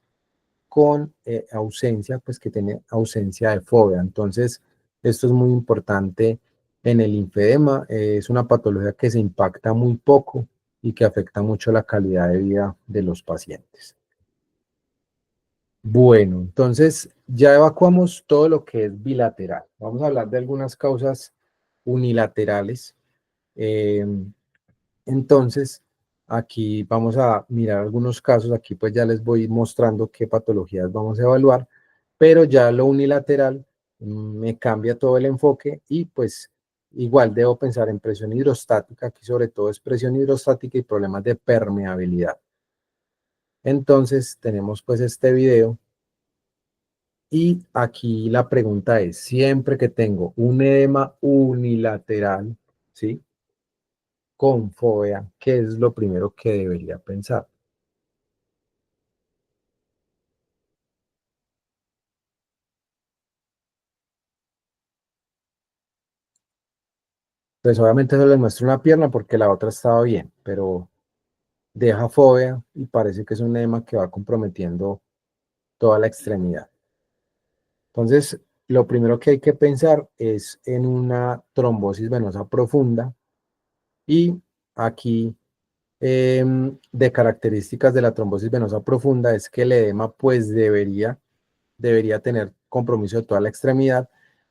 con ausencia, pues que tiene ausencia de fovea. Entonces, esto es muy importante en el linfedema. Es una patología que se impacta muy poco y que afecta mucho la calidad de vida de los pacientes. Bueno, entonces ya evacuamos todo lo que es bilateral. Vamos a hablar de algunas causas unilaterales. Eh, entonces, aquí vamos a mirar algunos casos. Aquí pues ya les voy mostrando qué patologías vamos a evaluar, pero ya lo unilateral me cambia todo el enfoque y pues igual debo pensar en presión hidrostática. Aquí sobre todo es presión hidrostática y problemas de permeabilidad. Entonces tenemos pues este video y aquí la pregunta es, siempre que tengo un edema unilateral, ¿sí?, con fovea, ¿qué es lo primero que debería pensar? Pues obviamente solo les muestro una pierna porque la otra estaba bien, pero deja fovea y parece que es un edema que va comprometiendo toda la extremidad. Entonces, lo primero que hay que pensar es en una trombosis venosa profunda y aquí de características de la trombosis venosa profunda es que el edema pues debería tener compromiso de toda la extremidad.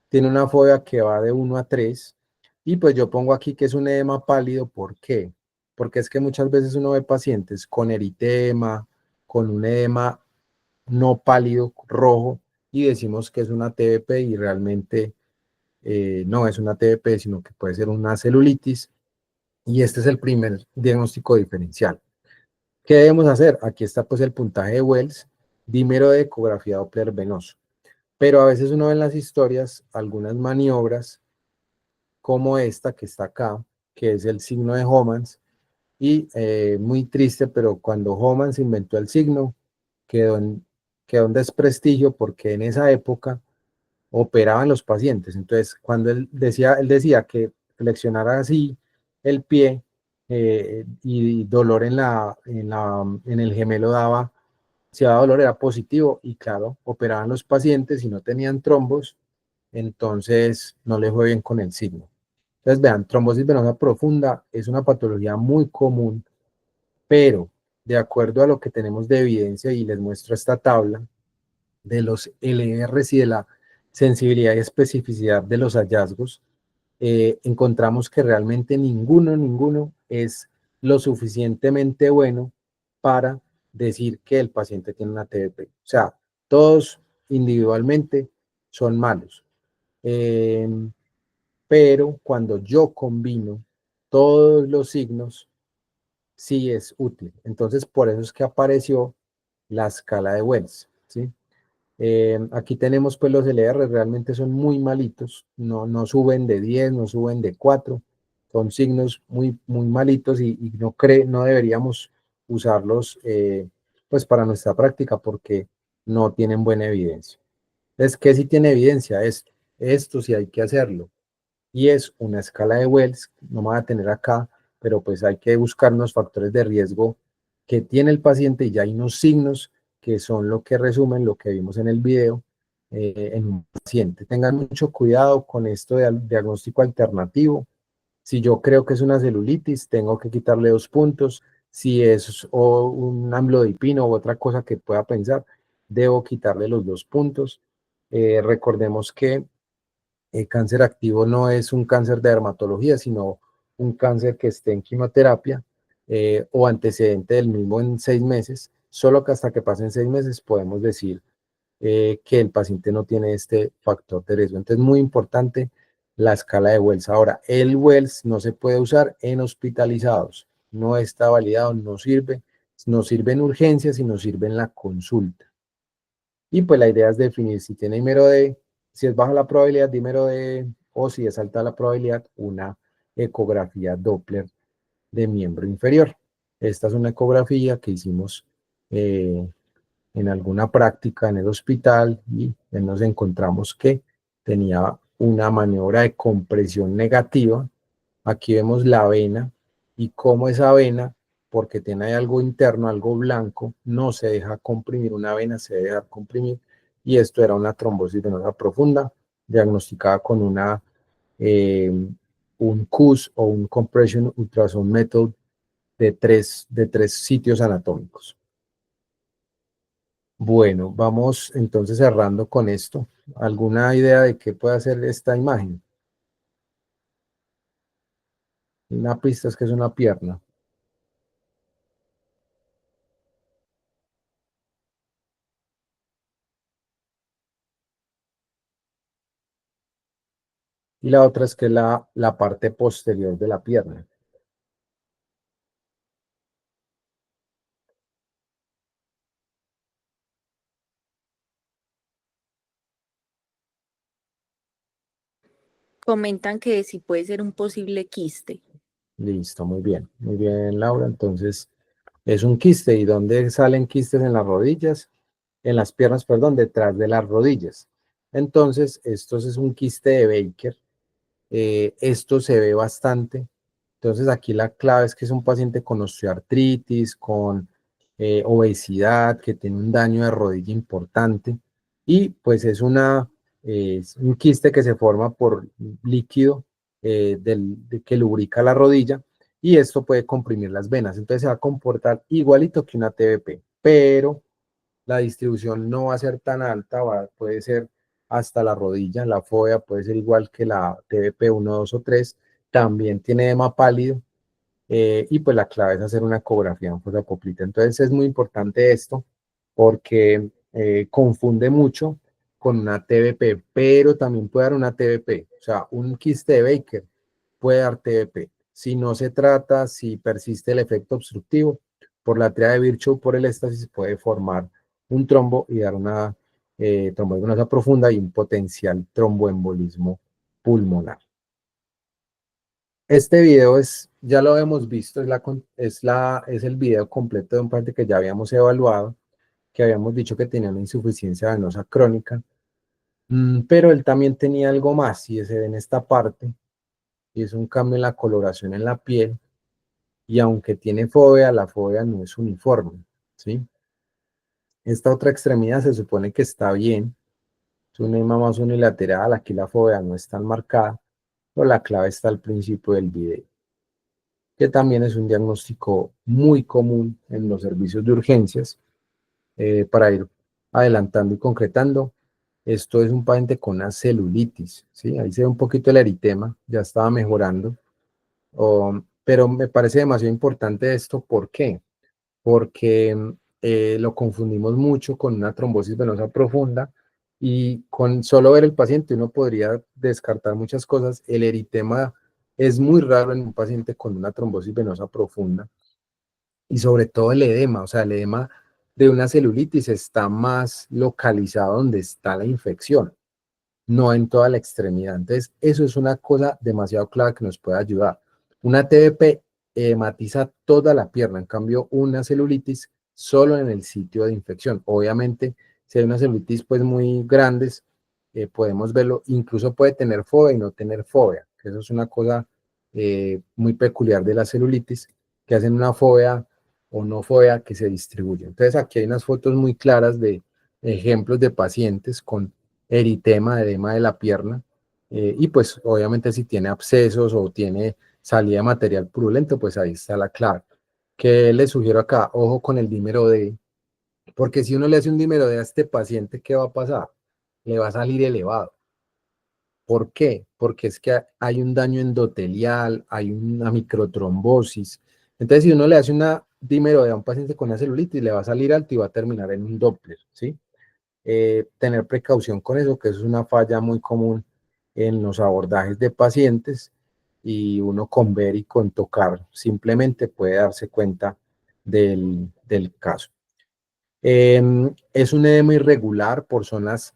Tiene una fobia que va de 1 a 3 y pues yo pongo aquí que es un edema pálido. ¿Por qué? Porque es que muchas veces uno ve pacientes con eritema, con un edema no pálido, rojo, y decimos que es una TBP y realmente no es una TBP, sino que puede ser una celulitis, y este es el primer diagnóstico diferencial. ¿Qué debemos hacer? Aquí está pues el puntaje de Wells, dímero de ecografía Doppler venoso. Pero a veces uno ve en las historias algunas maniobras como esta que está acá, que es el signo de Homans, y muy triste, pero cuando Homans inventó el signo, quedó en desprestigio porque en esa época operaban los pacientes. Entonces, cuando él decía que flexionara así el pie y dolor en el gemelo daba, si daba dolor era positivo y claro, operaban los pacientes y no tenían trombos, entonces no le fue bien con el signo. Entonces, vean, trombosis venosa profunda es una patología muy común, pero de acuerdo a lo que tenemos de evidencia, y les muestro esta tabla de los LRs y de la sensibilidad y especificidad de los hallazgos, encontramos que realmente ninguno es lo suficientemente bueno para decir que el paciente tiene una TBP. O sea, todos individualmente son malos. Pero cuando yo combino todos los signos, sí es útil. Entonces, por eso es que apareció la escala de Wells, ¿sí? Aquí tenemos pues los LR, realmente son muy malitos, no suben de 10, no suben de 4, son signos muy malitos y no deberíamos usarlos pues para nuestra práctica porque no tienen buena evidencia. Es que si tiene evidencia esto sí hay que hacerlo y es una escala de Wells, no me voy a tener acá, pero pues hay que buscar unos factores de riesgo que tiene el paciente y ya hay unos signos que son lo que resumen lo que vimos en el video en un paciente. Tengan mucho cuidado con esto de diagnóstico alternativo. Si yo creo que es una celulitis, tengo que quitarle 2 puntos. Si es o un amlodipino u otra cosa que pueda pensar, debo quitarle los 2 puntos. Recordemos que cáncer activo no es un cáncer de dermatología, sino un cáncer que esté en quimioterapia o antecedente del mismo en 6 meses. Solo que hasta que pasen 6 meses podemos decir que el paciente no tiene este factor de riesgo. Entonces, muy importante la escala de Wells. Ahora, el Wells no se puede usar en hospitalizados. No está validado, no sirve en urgencias y no sirve en la consulta. Y pues la idea es definir si tiene dímero D, si es baja la probabilidad, dímero D, o si es alta la probabilidad, una ecografía Doppler de miembro inferior. Esta es una ecografía que hicimos en alguna práctica en el hospital y nos encontramos que tenía una maniobra de compresión negativa. Aquí vemos la vena y cómo esa vena, porque tiene algo interno, algo blanco, no se deja comprimir, una vena se debe dejar comprimir y esto era una trombosis venosa profunda diagnosticada con eh, un CUS o un Compression Ultrasound Method de tres sitios anatómicos. Bueno, vamos entonces cerrando con esto. ¿Alguna idea de qué puede hacer esta imagen? Una pista es que es una pierna. Y la otra es que la parte posterior de la pierna. Comentan que si puede ser un posible quiste. Listo, muy bien, Laura. Entonces, es un quiste. ¿Y dónde salen quistes en las rodillas? En las piernas, perdón, detrás de las rodillas. Entonces, esto es un quiste de Baker. Esto se ve bastante. Entonces aquí la clave es que es un paciente con osteoartritis, con obesidad, que tiene un daño de rodilla importante y pues es un quiste que se forma por líquido que lubrica la rodilla y esto puede comprimir las venas. Entonces se va a comportar igualito que una TBP, pero la distribución no va a ser tan alta, puede ser hasta la rodilla, la fobia puede ser igual que la TBP 1, 2 o 3, también tiene edema pálido y pues la clave es hacer una ecografía en fosa poplita. Entonces es muy importante esto porque confunde mucho con una TBP, pero también puede dar una TBP, o sea, un quiste de Baker puede dar TBP. Si no se trata, si persiste el efecto obstructivo, por la tríada de Virchow, por el éstasis, puede formar un trombo y dar una trombosis profunda y un potencial tromboembolismo pulmonar. Este video ya lo hemos visto, es el video completo de un paciente que ya habíamos evaluado, que habíamos dicho que tenía una insuficiencia venosa crónica, pero él también tenía algo más y se ve en esta parte, y es un cambio en la coloración en la piel, y aunque tiene fobia, la fobia no es uniforme, ¿sí? Esta otra extremidad se supone que está bien, es un edema más unilateral, aquí la fobia no es tan marcada, pero la clave está al principio del video, que también es un diagnóstico muy común en los servicios de urgencias, para ir adelantando y concretando. Esto es un paciente con una celulitis, ¿sí? Ahí se ve un poquito el eritema, ya estaba mejorando, pero me parece demasiado importante esto, ¿por qué? Porque lo confundimos mucho con una trombosis venosa profunda y con solo ver el paciente uno podría descartar muchas cosas. El eritema es muy raro en un paciente con una trombosis venosa profunda y sobre todo el edema, o sea, el edema de una celulitis está más localizado donde está la infección, no en toda la extremidad. Entonces, eso es una cosa demasiado clara que nos puede ayudar. Una TBP matiza toda la pierna, en cambio, una celulitis solo en el sitio de infección. Obviamente, si hay una celulitis pues muy grandes, podemos verlo, incluso puede tener fobia y no tener fobia, que eso es una cosa muy peculiar de la celulitis, que hacen una fobia o no fobia que se distribuye. Entonces, aquí hay unas fotos muy claras de ejemplos de pacientes con eritema, edema de la pierna, y pues obviamente si tiene abscesos o tiene salida de material purulento, pues ahí está la clave. ¿Qué le sugiero acá? Ojo con el dímero D, porque si uno le hace un dímero D a este paciente, ¿qué va a pasar? Le va a salir elevado. ¿Por qué? Porque es que hay un daño endotelial, hay una microtrombosis. Entonces, si uno le hace una dímero D a un paciente con una celulitis, le va a salir alto y va a terminar en un Doppler, ¿sí? Tener precaución con eso, que eso es una falla muy común en los abordajes de pacientes y uno con ver y con tocar simplemente puede darse cuenta del caso. Es un edema irregular por zonas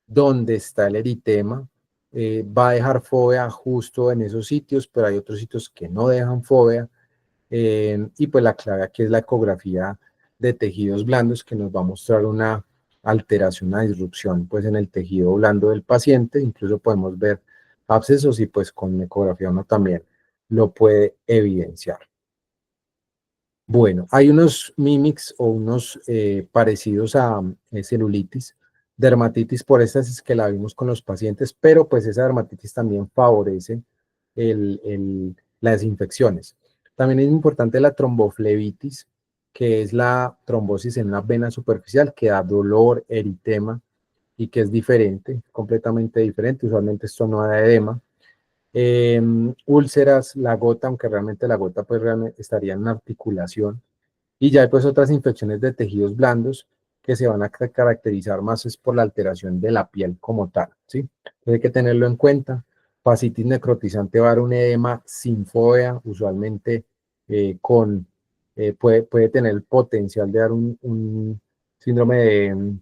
donde está el eritema. Va a dejar fobia justo en esos sitios, pero hay otros sitios que no dejan fobia. Y pues la clave aquí es la ecografía de tejidos blandos que nos va a mostrar una alteración, una disrupción pues en el tejido blando del paciente. Incluso podemos ver abscesos y pues con ecografía uno también lo puede evidenciar. Bueno, hay unos mimics o unos parecidos a celulitis, dermatitis por éstasis que la vimos con los pacientes, pero pues esa dermatitis también favorece las infecciones. También es importante la tromboflebitis, que es la trombosis en una vena superficial que da dolor, eritema y que es diferente, completamente diferente. Usualmente esto no da edema. Úlceras, la gota, aunque realmente la gota pues realmente estaría en una articulación. Y ya hay pues otras infecciones de tejidos blandos que se van a caracterizar más es por la alteración de la piel como tal, ¿sí? Entonces hay que tenerlo en cuenta. Fascitis necrotizante va a dar un edema sin fobia, usualmente puede tener el potencial de dar un síndrome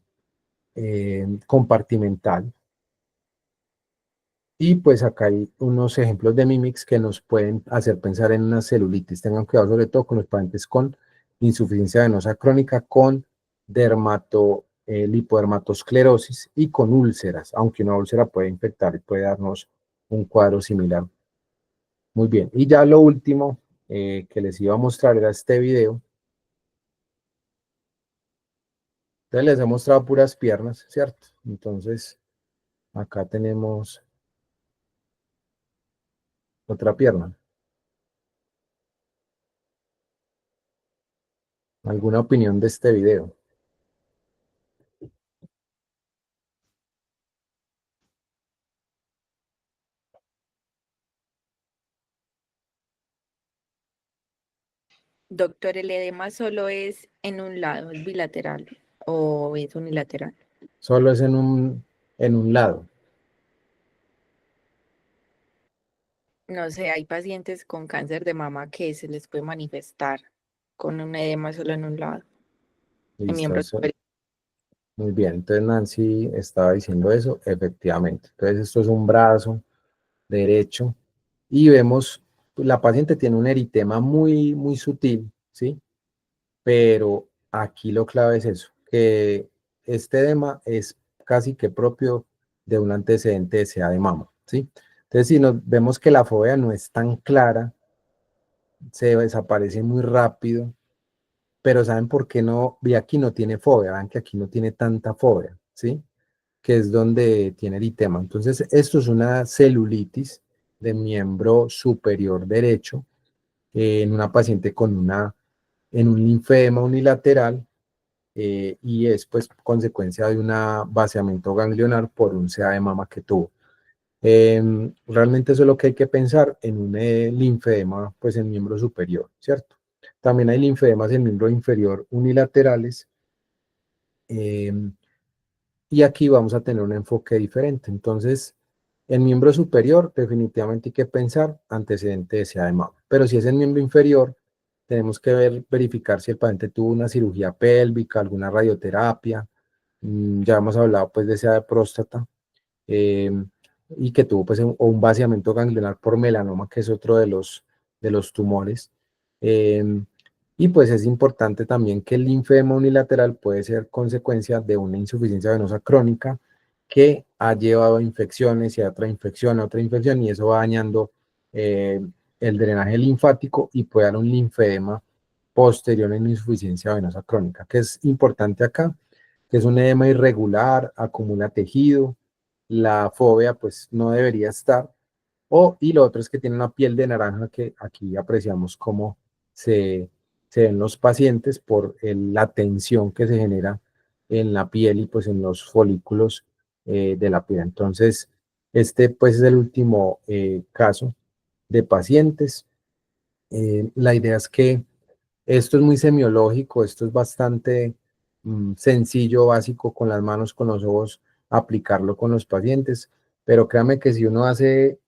de, compartimental. Y pues acá hay unos ejemplos de mimics que nos pueden hacer pensar en una celulitis. Tengan cuidado sobre todo con los pacientes con insuficiencia venosa crónica, con lipodermatosclerosis y con úlceras, aunque una úlcera puede infectar y puede darnos un cuadro similar. Muy bien, y ya lo último que les iba a mostrar era este video. Entonces les he mostrado puras piernas, ¿cierto? Entonces acá tenemos otra pierna. ¿Alguna opinión de este video? Doctor, ¿el edema solo es en un lado, es bilateral o es unilateral? Solo es en un lado. No sé, hay pacientes con cáncer de mama que se les puede manifestar con un edema solo en un lado, en Listo, miembro eso. superior. Muy bien. Entonces Nancy estaba diciendo eso, efectivamente. Entonces esto es un brazo derecho y vemos, la paciente tiene un eritema muy, muy sutil, ¿sí? Pero aquí lo clave es eso, que este edema es casi que propio de un antecedente de SEA de mama, ¿sí? Entonces si nos vemos que la fobia no es tan clara, se desaparece muy rápido, pero ¿saben por qué no? Y aquí no tiene fobia, vean que aquí no tiene tanta fobia, ¿sí? Que es donde tiene eritema. Entonces, esto es una celulitis de miembro superior derecho en una paciente en un linfedema unilateral y es pues consecuencia de un vaciamiento ganglionar por un CA de mama que tuvo. Realmente eso es lo que hay que pensar en un linfedema pues en miembro superior, ¿cierto? También hay linfedemas en miembro inferior unilaterales y aquí vamos a tener un enfoque diferente. Entonces, en miembro superior definitivamente hay que pensar antecedente de SEA de mama, pero si es en miembro inferior, tenemos que verificar si el paciente tuvo una cirugía pélvica, alguna radioterapia, ya hemos hablado pues de esa de próstata, eh, y que tuvo pues o un vaciamiento ganglionar por melanoma, que es otro de los tumores. Eh, y pues es importante también que el linfedema unilateral puede ser consecuencia de una insuficiencia venosa crónica que ha llevado a infecciones y a otra infección, y eso va dañando eh, el drenaje linfático y puede dar un linfedema posterior en insuficiencia venosa crónica. Que es importante acá, que es un edema irregular, acumula tejido, la fobia pues no debería estar, y lo otro es que tiene una piel de naranja, que aquí apreciamos cómo se, se ven los pacientes por la tensión que se genera en la piel y pues en los folículos de la piel. Entonces, este pues es el último caso de pacientes. La idea es que esto es muy semiológico, esto es bastante sencillo, básico, con las manos, con los ojos, aplicarlo con los pacientes, pero créame que si uno hace,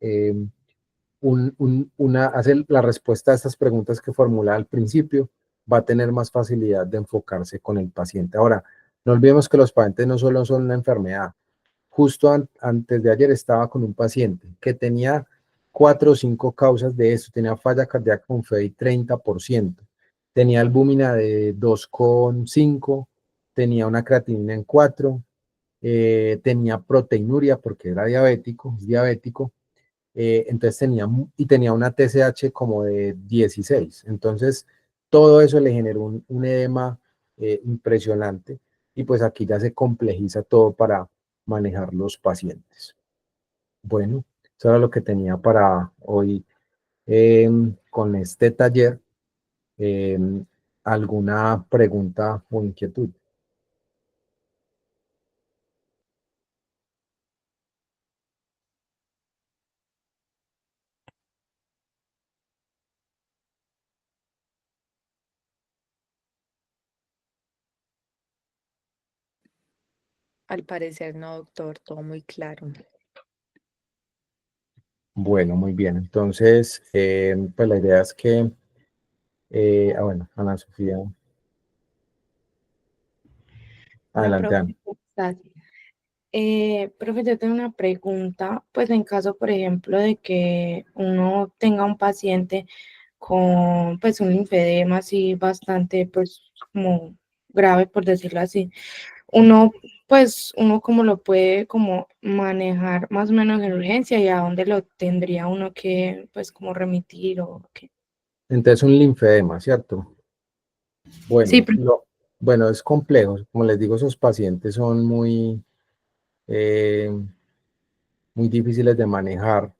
hace la respuesta a estas preguntas que formula al principio, va a tener más facilidad de enfocarse con el paciente. Ahora, no olvidemos que los pacientes no solo son una enfermedad. Justo antes de ayer estaba con un paciente que tenía 4 o 5 causas de esto. Tenía falla cardíaca con FEI 30%, tenía albúmina de 2,5, tenía una creatinina en 4, tenía proteinuria porque era diabético, es diabético, entonces tenía una TSH como de 16. Entonces, todo eso le generó un edema impresionante, y pues aquí ya se complejiza todo para manejar los pacientes. Bueno, eso era lo que tenía para hoy con este taller. ¿Alguna pregunta o inquietud? Al parecer no, doctor, todo muy claro. Bueno, muy bien. Entonces, pues la idea es que, bueno, Ana Sofía, Hola, adelante, profe, Ana. ¿cómo estás? Profe, yo tengo una pregunta, pues en caso, por ejemplo, de que uno tenga un paciente con, pues, un linfedema así bastante, pues, como grave, por decirlo así, uno, pues, uno cómo lo puede como manejar más o menos en urgencia, y a dónde lo tendría uno que, pues, como remitir o qué. Entonces, un linfedema, ¿cierto? Sí, Bueno, bueno, es complejo. Como les digo, esos pacientes son eh, muy difíciles de manejar.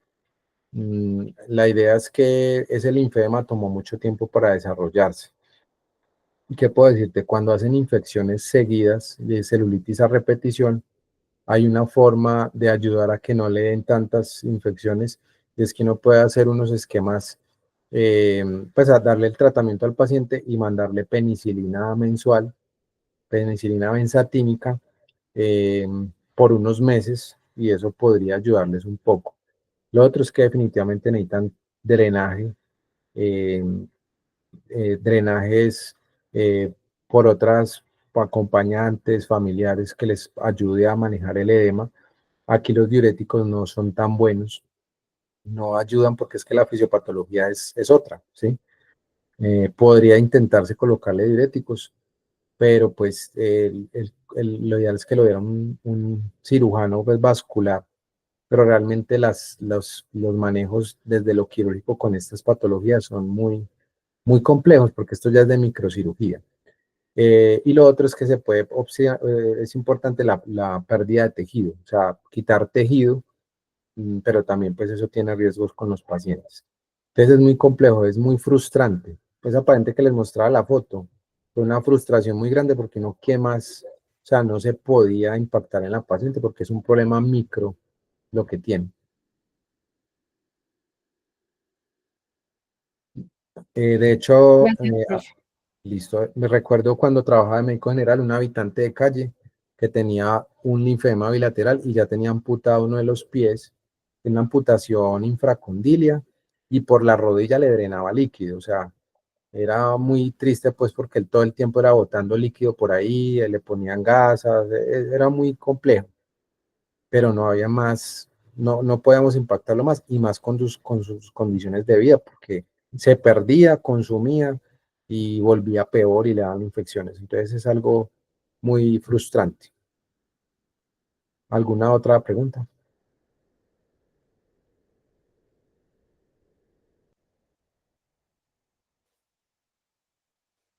La idea es que ese linfedema tomó mucho tiempo para desarrollarse. ¿Y qué puedo decirte? Cuando hacen infecciones seguidas de celulitis a repetición, hay una forma de ayudar a que no le den tantas infecciones, y es que uno puede hacer unos esquemas, pues a darle el tratamiento al paciente y mandarle penicilina mensual, penicilina benzatínica, eh, por unos meses, y eso podría ayudarles un poco. Lo otro es que definitivamente necesitan drenaje, eh, drenajes por otras acompañantes, familiares, que les ayude a manejar el edema. Aquí los diuréticos no son tan buenos, no ayudan porque es que la fisiopatología es otra, ¿sí? Podría intentarse colocarle diuréticos, pero pues lo ideal es que lo diera un cirujano pues, vascular, pero realmente los manejos desde lo quirúrgico con estas patologías son muy complejos, porque esto ya es de microcirugía. Y lo otro es que es importante la pérdida de tejido, o sea, quitar tejido, pero también pues eso tiene riesgos con los pacientes. Entonces es muy complejo, es muy frustrante. Esa paciente que les mostraba la foto fue una frustración muy grande, porque no, ¿qué más? O sea, no se podía impactar en la paciente porque es un problema micro lo que tiene. De hecho, gracias, profe. listo, me recuerdo cuando trabajaba de médico general, un habitante de calle que tenía un linfedema bilateral y ya tenía amputado uno de los pies, una amputación infracondilia, y por la rodilla le drenaba líquido. O sea, Era muy triste pues porque él todo el tiempo era botando líquido por ahí, le ponían gasas, era muy complejo, pero no había más, no podíamos impactarlo más y más con sus condiciones de vida porque se perdía, consumía y volvía peor y le daban infecciones. Entonces es algo muy frustrante. ¿Alguna otra pregunta?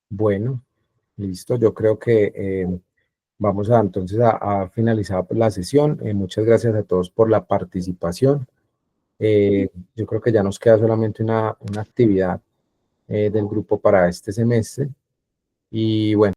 Bueno, listo. Yo creo que vamos a entonces a finalizar la sesión. Muchas gracias a todos por la participación. Yo creo que ya nos queda solamente una actividad del grupo para este semestre. Y bueno.